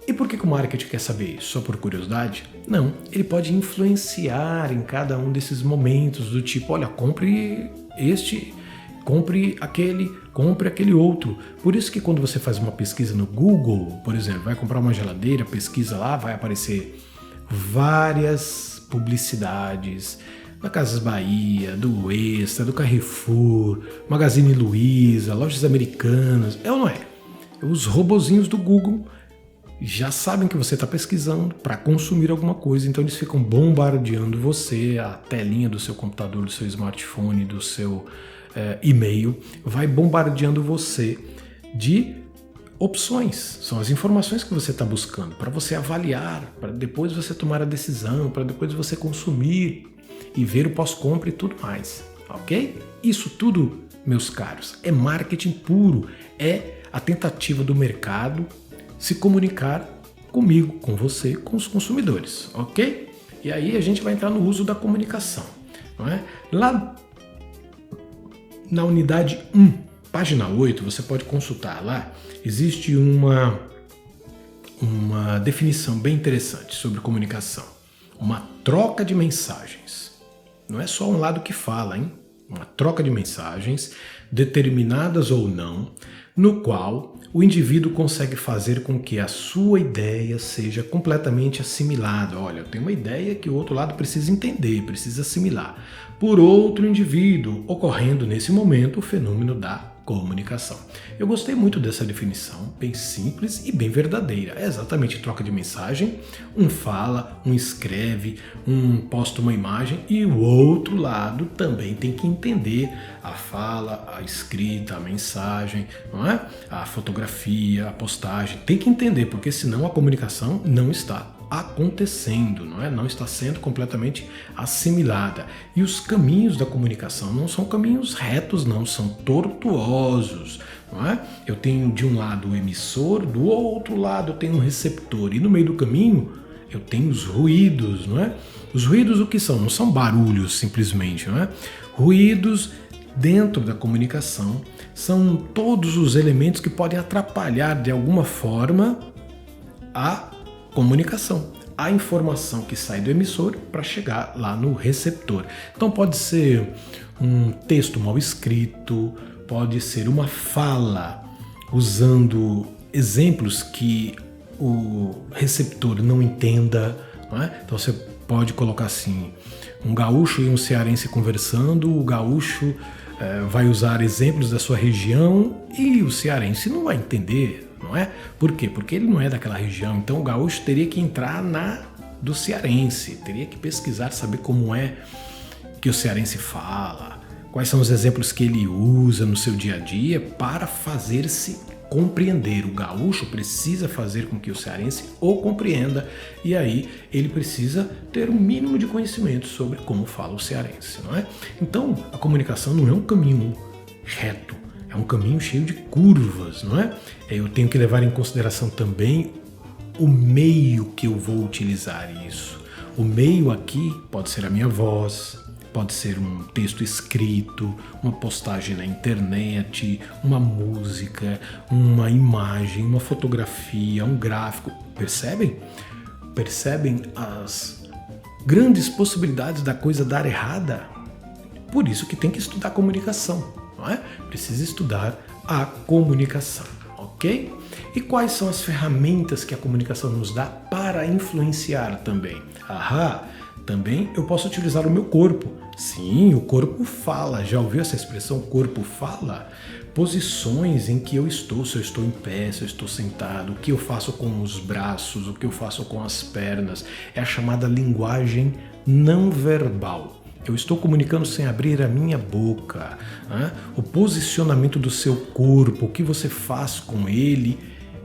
E por que o marketing quer saber isso? Só por curiosidade? Não, ele pode influenciar em cada um desses momentos do tipo, olha, compre este, compre aquele outro. Por isso que quando você faz uma pesquisa no Google, por exemplo, vai comprar uma geladeira, pesquisa lá, vai aparecer várias publicidades da Casas Bahia, do Extra, do Carrefour, Magazine Luiza, lojas americanas, é ou não é? Os robozinhos do Google já sabem que você está pesquisando para consumir alguma coisa, então eles ficam bombardeando você, a telinha do seu computador, do seu smartphone, do seu e-mail, vai bombardeando você de opções. São as informações que você está buscando para você avaliar, para depois você tomar a decisão, para depois você consumir e ver o pós-compra e tudo mais, ok? Isso tudo, meus caros, é marketing puro, é a tentativa do mercado se comunicar comigo, com você, com os consumidores, ok? E aí a gente vai entrar no uso da comunicação, não é? Lá na unidade 1, página 8, você pode consultar lá, existe uma definição bem interessante sobre comunicação, uma troca de mensagens. Não é só um lado que fala, hein? Uma troca de mensagens, determinadas ou não, no qual o indivíduo consegue fazer com que a sua ideia seja completamente assimilada. Olha, eu tenho uma ideia que o outro lado precisa entender, precisa assimilar. Por outro indivíduo, ocorrendo nesse momento o fenômeno da comunicação. Eu gostei muito dessa definição, bem simples e bem verdadeira. É exatamente troca de mensagem, um fala, um escreve, um posta uma imagem e o outro lado também tem que entender a fala, a escrita, a mensagem, não é? A fotografia, a postagem, tem que entender, porque senão a comunicação não está acontecendo, não é? Não está sendo completamente assimilada. E os caminhos da comunicação não são caminhos retos, não, são tortuosos, não é? Eu tenho de um lado o emissor, do outro lado eu tenho um receptor, e no meio do caminho eu tenho os ruídos, não é? Os ruídos o que são? Não são barulhos simplesmente, não é? Ruídos dentro da comunicação são todos os elementos que podem atrapalhar de alguma forma a comunicação, a informação que sai do emissor para chegar lá no receptor. Então pode ser um texto mal escrito, pode ser uma fala usando exemplos que o receptor não entenda, não é? Então você pode colocar assim, um gaúcho e um cearense conversando, o gaúcho vai usar exemplos da sua região e o cearense não vai entender, não é? Por quê? Porque ele não é daquela região, então o gaúcho teria que entrar na do cearense, teria que pesquisar, saber como é que o cearense fala, quais são os exemplos que ele usa no seu dia a dia para fazer-se compreender. O gaúcho precisa fazer com que o cearense o compreenda e aí ele precisa ter um mínimo de conhecimento sobre como fala o cearense, não é? Então a comunicação não é um caminho reto, é um caminho cheio de curvas, não é? Eu tenho que levar em consideração também o meio que eu vou utilizar isso. O meio aqui pode ser a minha voz, pode ser um texto escrito, uma postagem na internet, uma música, uma imagem, uma fotografia, um gráfico. Percebem? Percebem as grandes possibilidades da coisa dar errada? Por isso que tem que estudar comunicação, não é? Precisa estudar a comunicação, ok? E quais são as ferramentas que a comunicação nos dá para influenciar também? Também eu posso utilizar o meu corpo. Sim, o corpo fala. Já ouviu essa expressão, corpo fala? Posições em que eu estou, se eu estou em pé, se eu estou sentado, o que eu faço com os braços, o que eu faço com as pernas. É a chamada linguagem não verbal. Eu estou comunicando sem abrir a minha boca. O posicionamento do seu corpo, o que você faz com ele,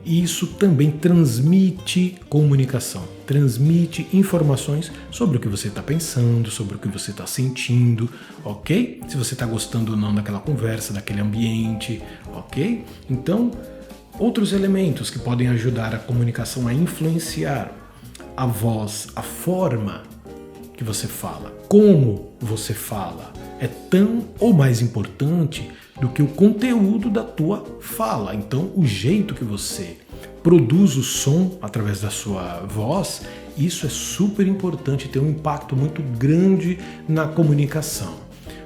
isso também transmite comunicação, transmite informações sobre o que você está pensando, sobre o que você está sentindo, ok? Se você está gostando ou não daquela conversa, daquele ambiente, ok? Então, outros elementos que podem ajudar a comunicação a influenciar a voz, a forma que você fala, como você fala, é tão ou mais importante do que o conteúdo da tua fala. Então, o jeito que você produz o som através da sua voz, isso é super importante, tem um impacto muito grande na comunicação.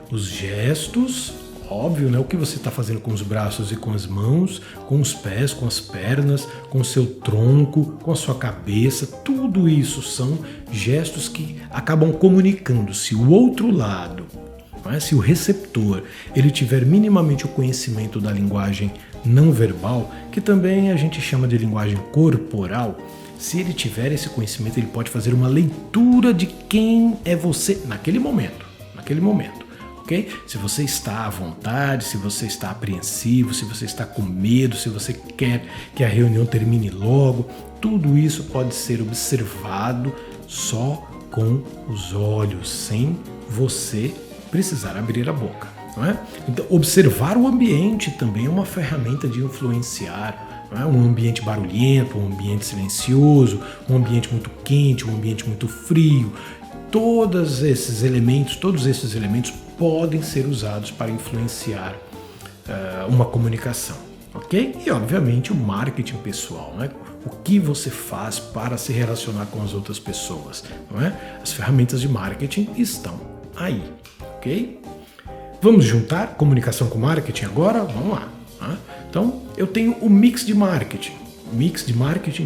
Os gestos, óbvio, né? O que você está fazendo com os braços e com as mãos, com os pés, com as pernas, com o seu tronco, com a sua cabeça, tudo isso são gestos que acabam comunicando. Se o outro lado, se o receptor ele tiver minimamente o conhecimento da linguagem não verbal, que também a gente chama de linguagem corporal, se ele tiver esse conhecimento, ele pode fazer uma leitura de quem é você naquele momento, ok? Se você está à vontade, se você está apreensivo, se você está com medo, se você quer que a reunião termine logo, tudo isso pode ser observado só com os olhos, sem você precisar abrir a boca, não é? Então, observar o ambiente também é uma ferramenta de influenciar, não é? Um ambiente barulhento, um ambiente silencioso, um ambiente muito quente, um ambiente muito frio. Todos esses elementos podem ser usados para influenciar uma comunicação, ok? E, obviamente, o marketing pessoal, né? O que você faz para se relacionar com as outras pessoas, não é? As ferramentas de marketing estão aí, ok? Vamos juntar comunicação com marketing agora? Vamos lá. Tá? Então, eu tenho o mix de marketing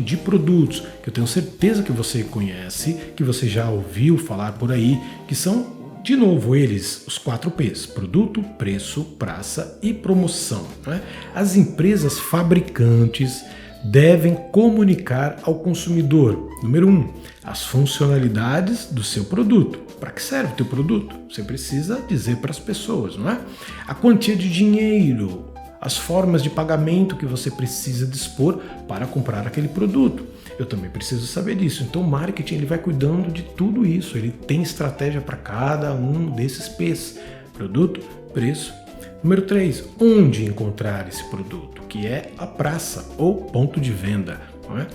de produtos, que eu tenho certeza que você conhece, que você já ouviu falar por aí, que são De novo, eles, os 4 P's: produto, preço, praça e promoção. Né? As empresas fabricantes devem comunicar ao consumidor, número 1, as funcionalidades do seu produto. Para que serve o teu produto? Você precisa dizer para as pessoas, não é? A quantia de dinheiro, as formas de pagamento que você precisa dispor para comprar aquele produto. Eu também preciso saber disso. Então o marketing ele vai cuidando de tudo isso. Ele tem estratégia para cada um desses P's: produto, preço. Número 3, onde encontrar esse produto, que é a praça ou ponto de venda. Não é?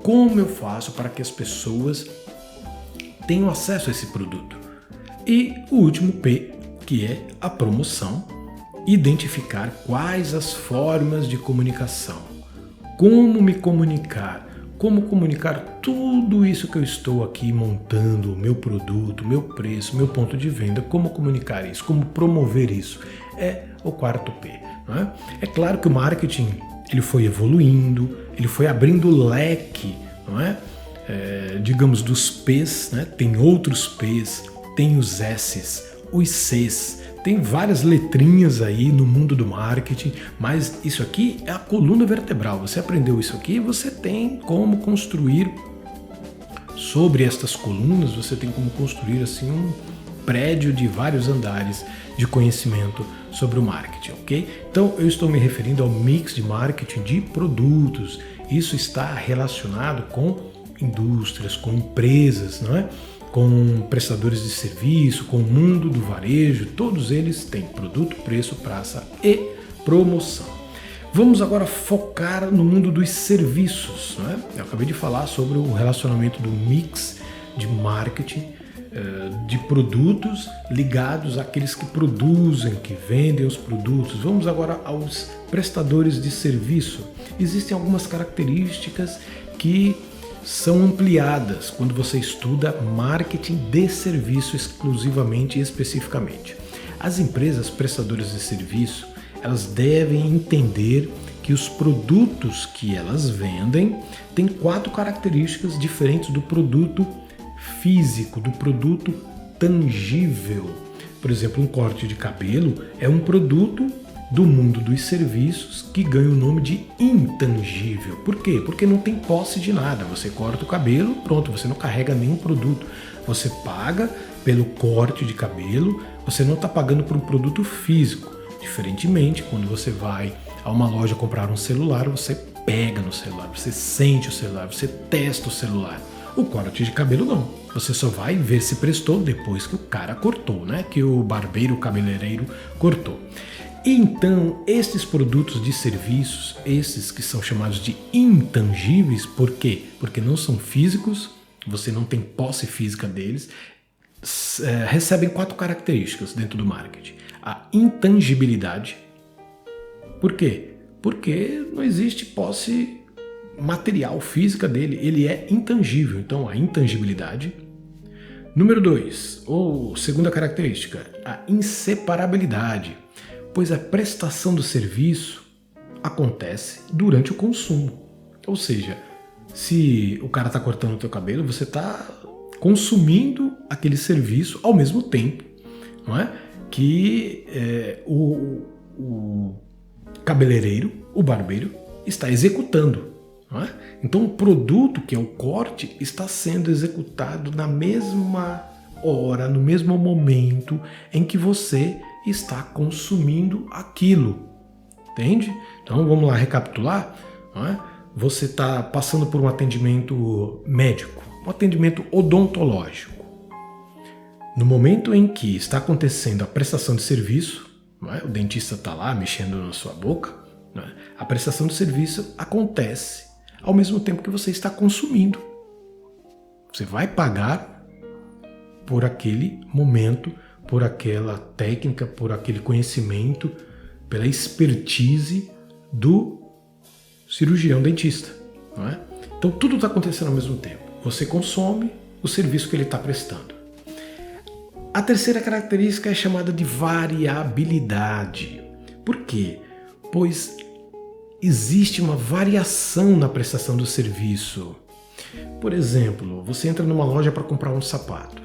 Como eu faço para que as pessoas tenham acesso a esse produto? E o último P, que é a promoção: identificar quais as formas de comunicação, como me comunicar, como comunicar tudo isso que eu estou aqui montando, meu produto, meu preço, meu ponto de venda, como comunicar isso, como promover isso. É o 4 P. Não é? É claro que o marketing ele foi evoluindo, ele foi abrindo o leque, não é? Digamos, dos P's, né? Tem outros P's, tem os S's, os C's, tem várias letrinhas aí no mundo do marketing, mas isso aqui é a coluna vertebral. Você aprendeu isso aqui, você tem como construir sobre estas colunas, você tem como construir assim um prédio de vários andares de conhecimento sobre o marketing, ok? Então eu estou me referindo ao mix de marketing de produtos. Isso está relacionado com indústrias, com empresas, não é? Com prestadores de serviço, com o mundo do varejo. Todos eles têm produto, preço, praça e promoção. Vamos agora focar no mundo dos serviços, não é? Eu acabei de falar sobre o relacionamento do mix de marketing de produtos ligados àqueles que produzem, que vendem os produtos. Vamos agora aos prestadores de serviço. Existem algumas características que são ampliadas quando você estuda marketing de serviço exclusivamente e especificamente. As empresas prestadoras de serviço, elas devem entender que os produtos que elas vendem têm 4 características diferentes do produto físico, do produto tangível. Por exemplo, um corte de cabelo é um produto do mundo dos serviços que ganha o nome de intangível. Por quê? Porque não tem posse de nada. Você corta o cabelo, pronto, você não carrega nenhum produto. Você paga pelo corte de cabelo, você não está pagando por um produto físico. Diferentemente, quando você vai a uma loja comprar um celular, você pega no celular, você sente o celular, você testa o celular. O corte de cabelo não. Você só vai ver se prestou depois que o cara cortou, né? Que o barbeiro, o cabeleireiro cortou. Então, esses produtos de serviços, esses que são chamados de intangíveis, por quê? Porque não são físicos, você não tem posse física deles, recebem 4 características dentro do marketing. A intangibilidade. Por quê? Porque não existe posse material física dele, ele é intangível, então a intangibilidade. Número 2, ou segunda característica, a inseparabilidade, pois a prestação do serviço acontece durante o consumo. Ou seja, se o cara está cortando o teu cabelo, você está consumindo aquele serviço ao mesmo tempo, não é? Que o cabeleireiro, o barbeiro, está executando. Não é? Então o produto, que é o corte, está sendo executado na mesma hora, no mesmo momento em que você está consumindo aquilo. Entende? Então vamos lá recapitular. Não é? Você está passando por um atendimento médico, um atendimento odontológico. No momento em que está acontecendo a prestação de serviço, não é? O dentista está lá mexendo na sua boca, não é? A prestação de serviço acontece ao mesmo tempo que você está consumindo. Você vai pagar por aquele momento, por aquela técnica, por aquele conhecimento, pela expertise do cirurgião dentista. Não é? Então tudo está acontecendo ao mesmo tempo. Você consome o serviço que ele está prestando. A terceira característica é chamada de variabilidade. Por quê? Pois existe uma variação na prestação do serviço. Por exemplo, você entra numa loja para comprar um sapato.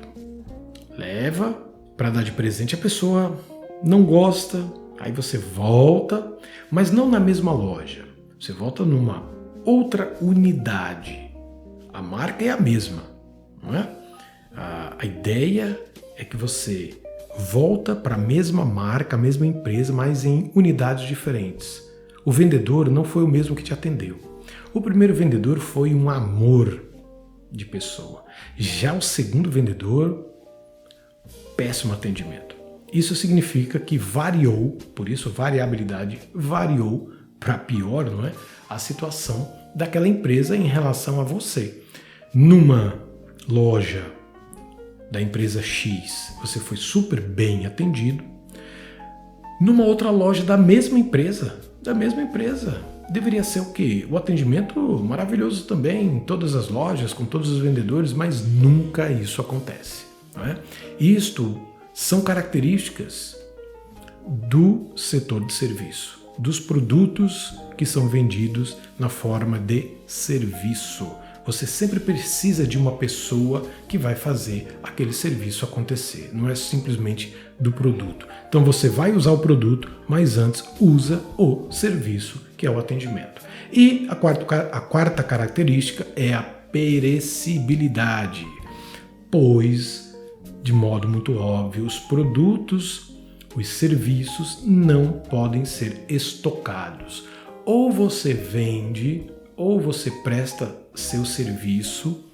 Leva para dar de presente. A pessoa não gosta, aí você volta, mas não na mesma loja. Você volta numa outra unidade. A marca é a mesma, não é? A ideia é que você volta para a mesma marca, a mesma empresa, mas em unidades diferentes. O vendedor não foi o mesmo que te atendeu. O primeiro vendedor foi um amor de pessoa. Já o segundo vendedor, péssimo atendimento. Isso significa que variou, por isso variabilidade, variou para pior, não é? A situação daquela empresa em relação a você. Numa loja da empresa X, você foi super bem atendido. Numa outra loja da mesma empresa, deveria ser o quê? O atendimento maravilhoso também em todas as lojas, com todos os vendedores, mas nunca isso acontece, não é? Isto são características do setor de serviço, dos produtos que são vendidos na forma de serviço. Você sempre precisa de uma pessoa que vai fazer aquele serviço acontecer, não é simplesmente do produto. Então você vai usar o produto, mas antes usa o serviço, que é o atendimento. E a quarta característica é a perecibilidade, pois, de modo muito óbvio, os produtos, os serviços não podem ser estocados. Ou você vende, ou você presta seu serviço,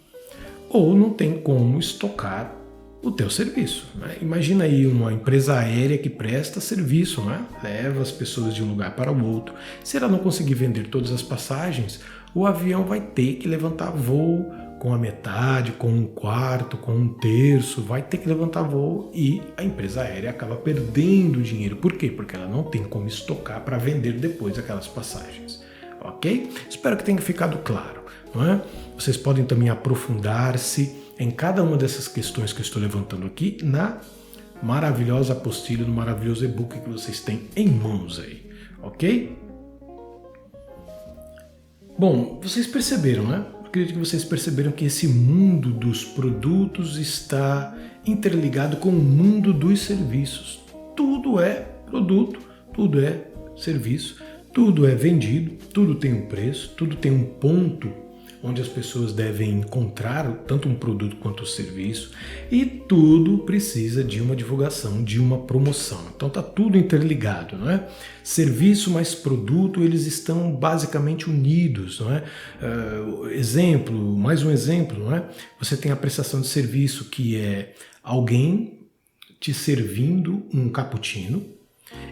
ou não tem como estocar o teu serviço, né? Imagina aí uma empresa aérea que presta serviço, né? Leva as pessoas de um lugar para o outro. Se ela não conseguir vender todas as passagens, o avião vai ter que levantar voo com a metade, com um quarto, com um terço, vai ter que levantar voo e a empresa aérea acaba perdendo dinheiro. Por quê? Porque ela não tem como estocar para vender depois aquelas passagens. Ok? Espero que tenha ficado claro, não é? Vocês podem também aprofundar-se em cada uma dessas questões que eu estou levantando aqui na maravilhosa apostila, no maravilhoso e-book que vocês têm em mãos aí, ok? Bom, vocês perceberam, né? Eu acredito que vocês perceberam que esse mundo dos produtos está interligado com o mundo dos serviços. Tudo é produto, tudo é serviço, tudo é vendido, tudo tem um preço, tudo tem um ponto onde as pessoas devem encontrar tanto um produto quanto o serviço, e tudo precisa de uma divulgação, de uma promoção. Então está tudo interligado, não é? Serviço mais produto, eles estão basicamente unidos, não é? Mais um exemplo, não é? Você tem a prestação de serviço, que é alguém te servindo um cappuccino,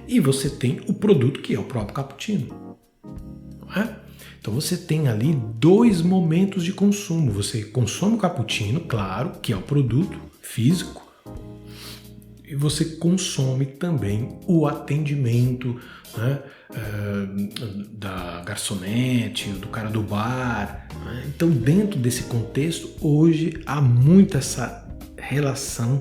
e você tem o produto, que é o próprio cappuccino, não é? Então você tem ali dois momentos de consumo. Você consome o cappuccino, claro, que é o produto físico, e você consome também o atendimento, né, da garçonete, do cara do bar, né? Então, dentro desse contexto, hoje há muito essa relação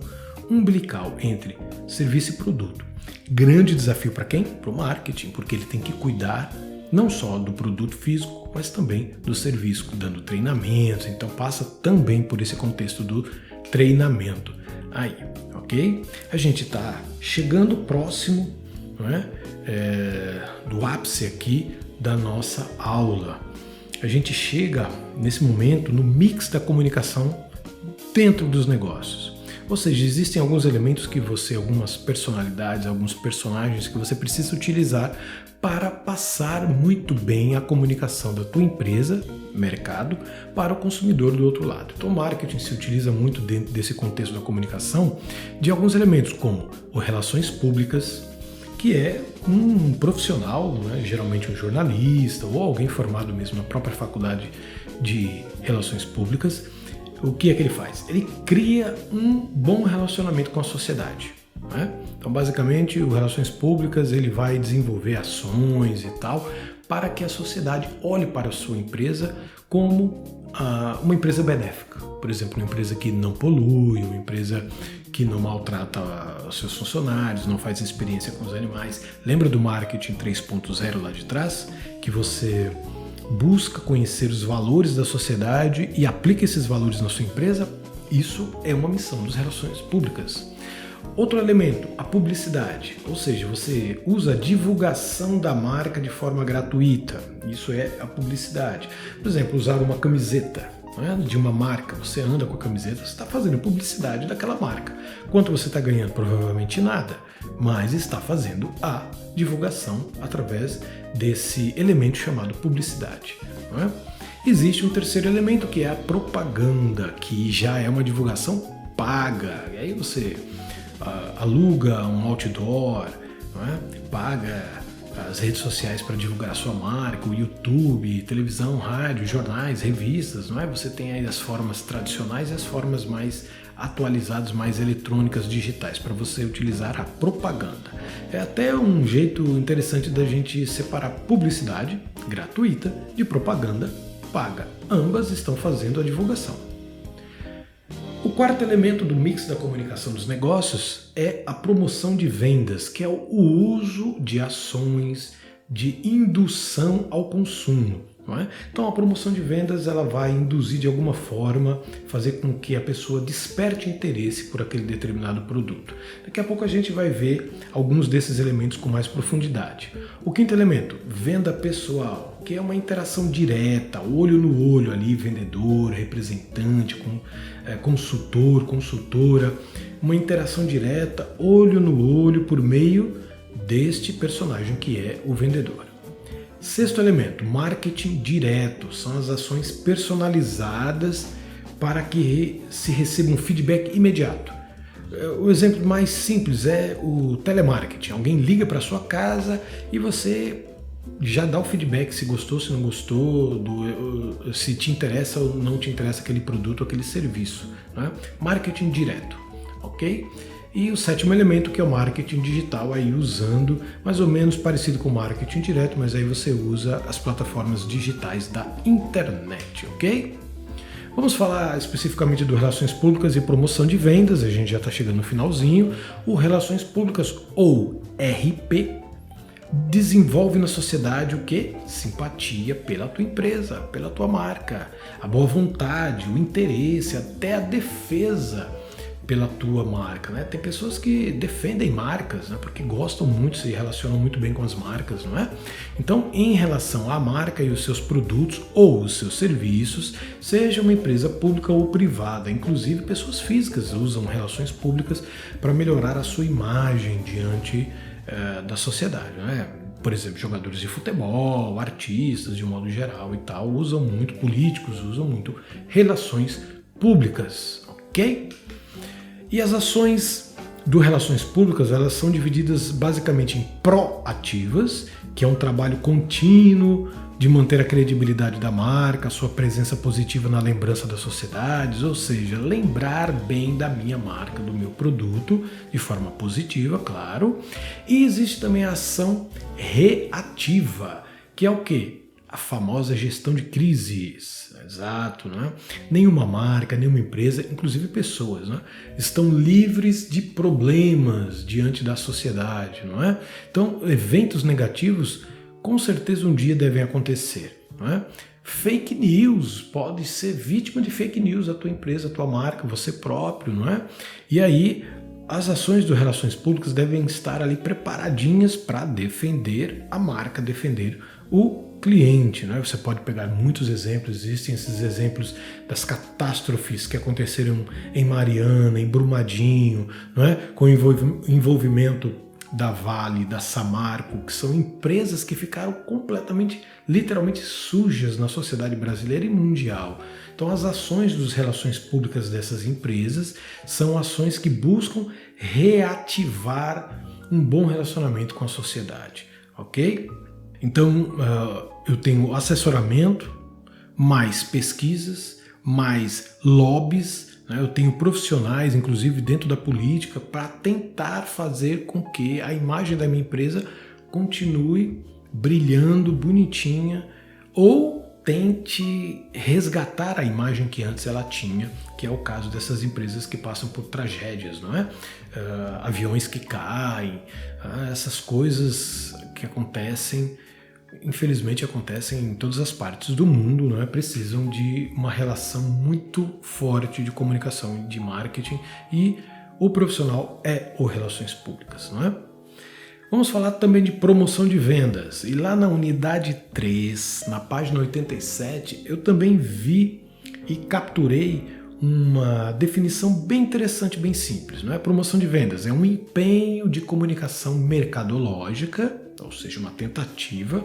umbilical entre serviço e produto. Grande desafio para quem? Para o marketing, porque ele tem que cuidar não só do produto físico, mas também do serviço, dando treinamentos. Então passa também por esse contexto do treinamento aí, ok? A gente está chegando próximo, não é? Do ápice aqui da nossa aula. A gente chega nesse momento no mix da comunicação dentro dos negócios. Ou seja, existem alguns elementos que algumas personalidades, alguns personagens que você precisa utilizar para passar muito bem a comunicação da tua empresa, mercado, para o consumidor do outro lado. Então, o marketing se utiliza muito dentro desse contexto da comunicação de alguns elementos, como as relações públicas, que é um profissional, né, geralmente um jornalista ou alguém formado mesmo na própria faculdade de relações públicas. O que é que ele faz? Ele cria um bom relacionamento com a sociedade, né? Então, basicamente, o Relações Públicas ele vai desenvolver ações e tal para que a sociedade olhe para a sua empresa como uma empresa benéfica. Por exemplo, uma empresa que não polui, uma empresa que não maltrata os seus funcionários, não faz experiência com os animais. Lembra do marketing 3.0 lá de trás? Que você busca conhecer os valores da sociedade e aplica esses valores na sua empresa? Isso é uma missão das relações públicas. Outro elemento, a publicidade, ou seja, você usa a divulgação da marca de forma gratuita. Isso é a publicidade. Por exemplo, usar uma camiseta, né, de uma marca, você anda com a camiseta, você está fazendo publicidade daquela marca. Quanto você está ganhando? Provavelmente nada, mas está fazendo a divulgação através desse elemento chamado publicidade. Né? Existe um terceiro elemento que é a propaganda, que já é uma divulgação paga. E aí você aluga um outdoor, não é? Paga as redes sociais para divulgar a sua marca, o YouTube, televisão, rádio, jornais, revistas, não é? Você tem aí as formas tradicionais e as formas mais atualizadas, mais eletrônicas, digitais, para você utilizar a propaganda. É até um jeito interessante da gente separar publicidade gratuita de propaganda paga. Ambas estão fazendo a divulgação. O quarto elemento do mix da comunicação dos negócios é a promoção de vendas, que é o uso de ações de indução ao consumo. Não é? Então a promoção de vendas ela vai induzir de alguma forma, fazer com que a pessoa desperte interesse por aquele determinado produto. Daqui a pouco a gente vai ver alguns desses elementos com mais profundidade. O quinto elemento, venda pessoal, que é uma interação direta, olho no olho ali, vendedor, representante, consultor, consultora, uma interação direta, olho no olho por meio deste personagem que é o vendedor. Sexto elemento, marketing direto, são as ações personalizadas para que se receba um feedback imediato. O exemplo mais simples é o telemarketing. Alguém liga para sua casa e você já dá o feedback se gostou, se não gostou, se te interessa ou não te interessa aquele produto, aquele serviço. Né? Marketing direto, ok? E o sétimo elemento que é o marketing digital, aí usando mais ou menos parecido com o marketing direto, mas aí você usa as plataformas digitais da internet, ok? Vamos falar especificamente do Relações Públicas e Promoção de Vendas, a gente já está chegando no finalzinho. O Relações Públicas, ou RP, desenvolve na sociedade o que? Simpatia pela tua empresa, pela tua marca, a boa vontade, o interesse, até a defesa pela tua marca, né? Tem pessoas que defendem marcas, né? Porque gostam muito, se relacionam muito bem com as marcas, não é? Então, em relação à marca e os seus produtos ou os seus serviços, seja uma empresa pública ou privada, inclusive pessoas físicas usam relações públicas para melhorar a sua imagem diante da sociedade, né? Por exemplo, jogadores de futebol, artistas de um modo geral e tal, usam muito, políticos usam muito relações públicas, ok? E as ações do Relações Públicas, elas são divididas basicamente em proativas, que é um trabalho contínuo de manter a credibilidade da marca, a sua presença positiva na lembrança das sociedades, ou seja, lembrar bem da minha marca, do meu produto, de forma positiva, claro. E existe também a ação reativa, que é o quê? A famosa gestão de crises, exato, né? Nenhuma marca, nenhuma empresa, inclusive pessoas, né, estão livres de problemas diante da sociedade, não é? Então, eventos negativos com certeza um dia devem acontecer, não é? Fake news, pode ser vítima de fake news a tua empresa, a tua marca, você próprio, não é? E aí, as ações do Relações Públicas devem estar ali preparadinhas para defender a marca, defender o cliente, né? Você pode pegar muitos exemplos, existem esses exemplos das catástrofes que aconteceram em Mariana, em Brumadinho, não é? Com o envolvimento da Vale, da Samarco, que são empresas que ficaram completamente, literalmente sujas na sociedade brasileira e mundial. Então as ações das relações públicas dessas empresas são ações que buscam reativar um bom relacionamento com a sociedade, ok? Então, eu tenho assessoramento, mais pesquisas, mais lobbies, né? Eu tenho profissionais, inclusive dentro da política, para tentar fazer com que a imagem da minha empresa continue brilhando, bonitinha, ou tente resgatar a imagem que antes ela tinha, que é o caso dessas empresas que passam por tragédias, não é? Aviões que caem, essas coisas que acontecem, infelizmente acontecem em todas as partes do mundo, não é? Precisam de uma relação muito forte de comunicação, de marketing e o profissional é o Relações Públicas, não é? Vamos falar também de promoção de vendas. E lá na unidade 3, na página 87, eu também vi e capturei uma definição bem interessante, bem simples. Não é promoção de vendas, é um empenho de comunicação mercadológica, ou seja, uma tentativa,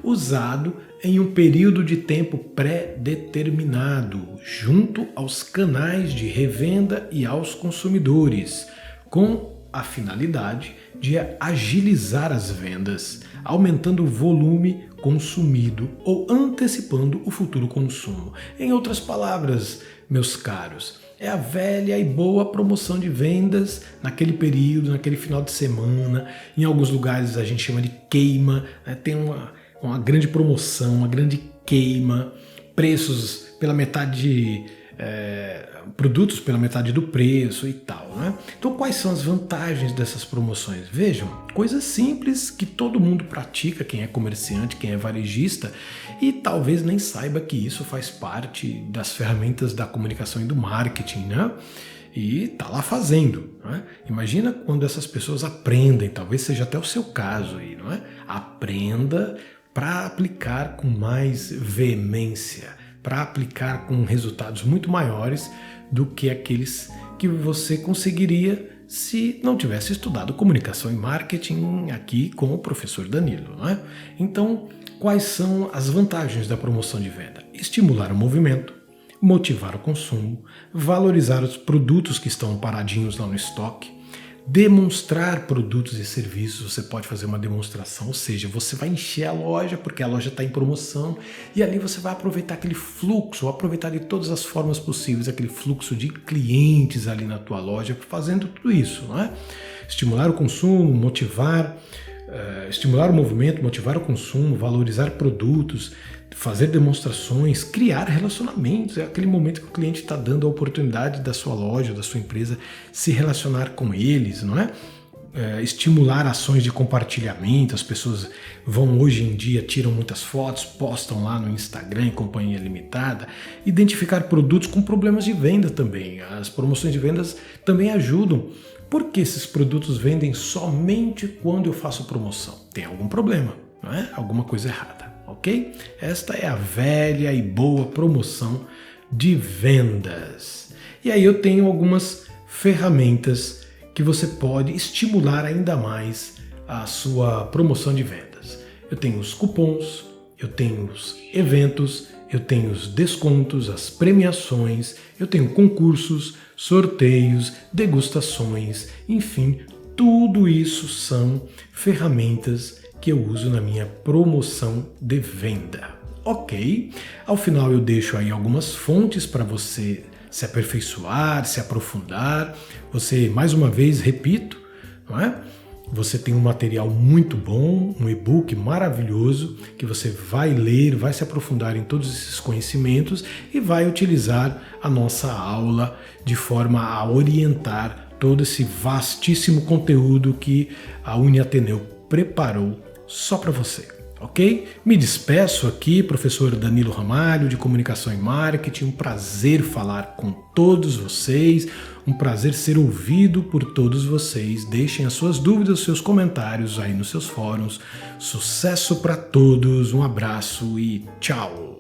usado em um período de tempo pré-determinado, junto aos canais de revenda e aos consumidores, com a finalidade de agilizar as vendas, aumentando o volume consumido ou antecipando o futuro consumo. Em outras palavras, meus caros, é a velha e boa promoção de vendas naquele período, naquele final de semana. Em alguns lugares a gente chama de queima, né? Tem uma grande promoção, uma grande queima, preços pela metade, produtos pela metade do preço e tal, né? Então quais são as vantagens dessas promoções? Vejam, coisas simples que todo mundo pratica, quem é comerciante, quem é varejista, e talvez nem saiba que isso faz parte das ferramentas da comunicação e do marketing, né? E tá lá fazendo, né? Imagina quando essas pessoas aprendem, talvez seja até o seu caso aí, não é? Aprenda para aplicar com mais veemência, para aplicar com resultados muito maiores do que aqueles que você conseguiria se não tivesse estudado comunicação e marketing aqui com o professor Danilo, não é? Então, quais são as vantagens da promoção de venda? Estimular o movimento, motivar o consumo, valorizar os produtos que estão paradinhos lá no estoque, demonstrar produtos e serviços. Você pode fazer uma demonstração, ou seja, você vai encher a loja porque a loja está em promoção e ali você vai aproveitar aquele fluxo, aproveitar de todas as formas possíveis aquele fluxo de clientes ali na tua loja, fazendo tudo isso, não é? Estimular o consumo, estimular o movimento, motivar o consumo, valorizar produtos, fazer demonstrações, criar relacionamentos. É aquele momento que o cliente está dando a oportunidade da sua loja, da sua empresa, se relacionar com eles, não é? Estimular ações de compartilhamento. As pessoas vão hoje em dia, tiram muitas fotos, postam lá no Instagram em companhia limitada. Identificar produtos com problemas de venda também. As promoções de vendas também ajudam. Por que esses produtos vendem somente quando eu faço promoção? Tem algum problema, não é? Alguma coisa errada, ok? Esta é a velha e boa promoção de vendas. E aí eu tenho algumas ferramentas que você pode estimular ainda mais a sua promoção de vendas. Eu tenho os cupons, eu tenho os eventos, eu tenho os descontos, as premiações, eu tenho concursos, sorteios, degustações, enfim, tudo isso são ferramentas que eu uso na minha promoção de venda. Ok? Ao final eu deixo aí algumas fontes para você se aperfeiçoar, se aprofundar. Você, mais uma vez, repito, não é? Você tem um material muito bom, um e-book maravilhoso que você vai ler, vai se aprofundar em todos esses conhecimentos e vai utilizar a nossa aula de forma a orientar todo esse vastíssimo conteúdo que a Uniateneu preparou só para você. Ok? Me despeço aqui, professor Danilo Ramalho, de Comunicação e Marketing. Um prazer falar com todos vocês, um prazer ser ouvido por todos vocês. Deixem as suas dúvidas, os seus comentários aí nos seus fóruns. Sucesso para todos, um abraço e tchau!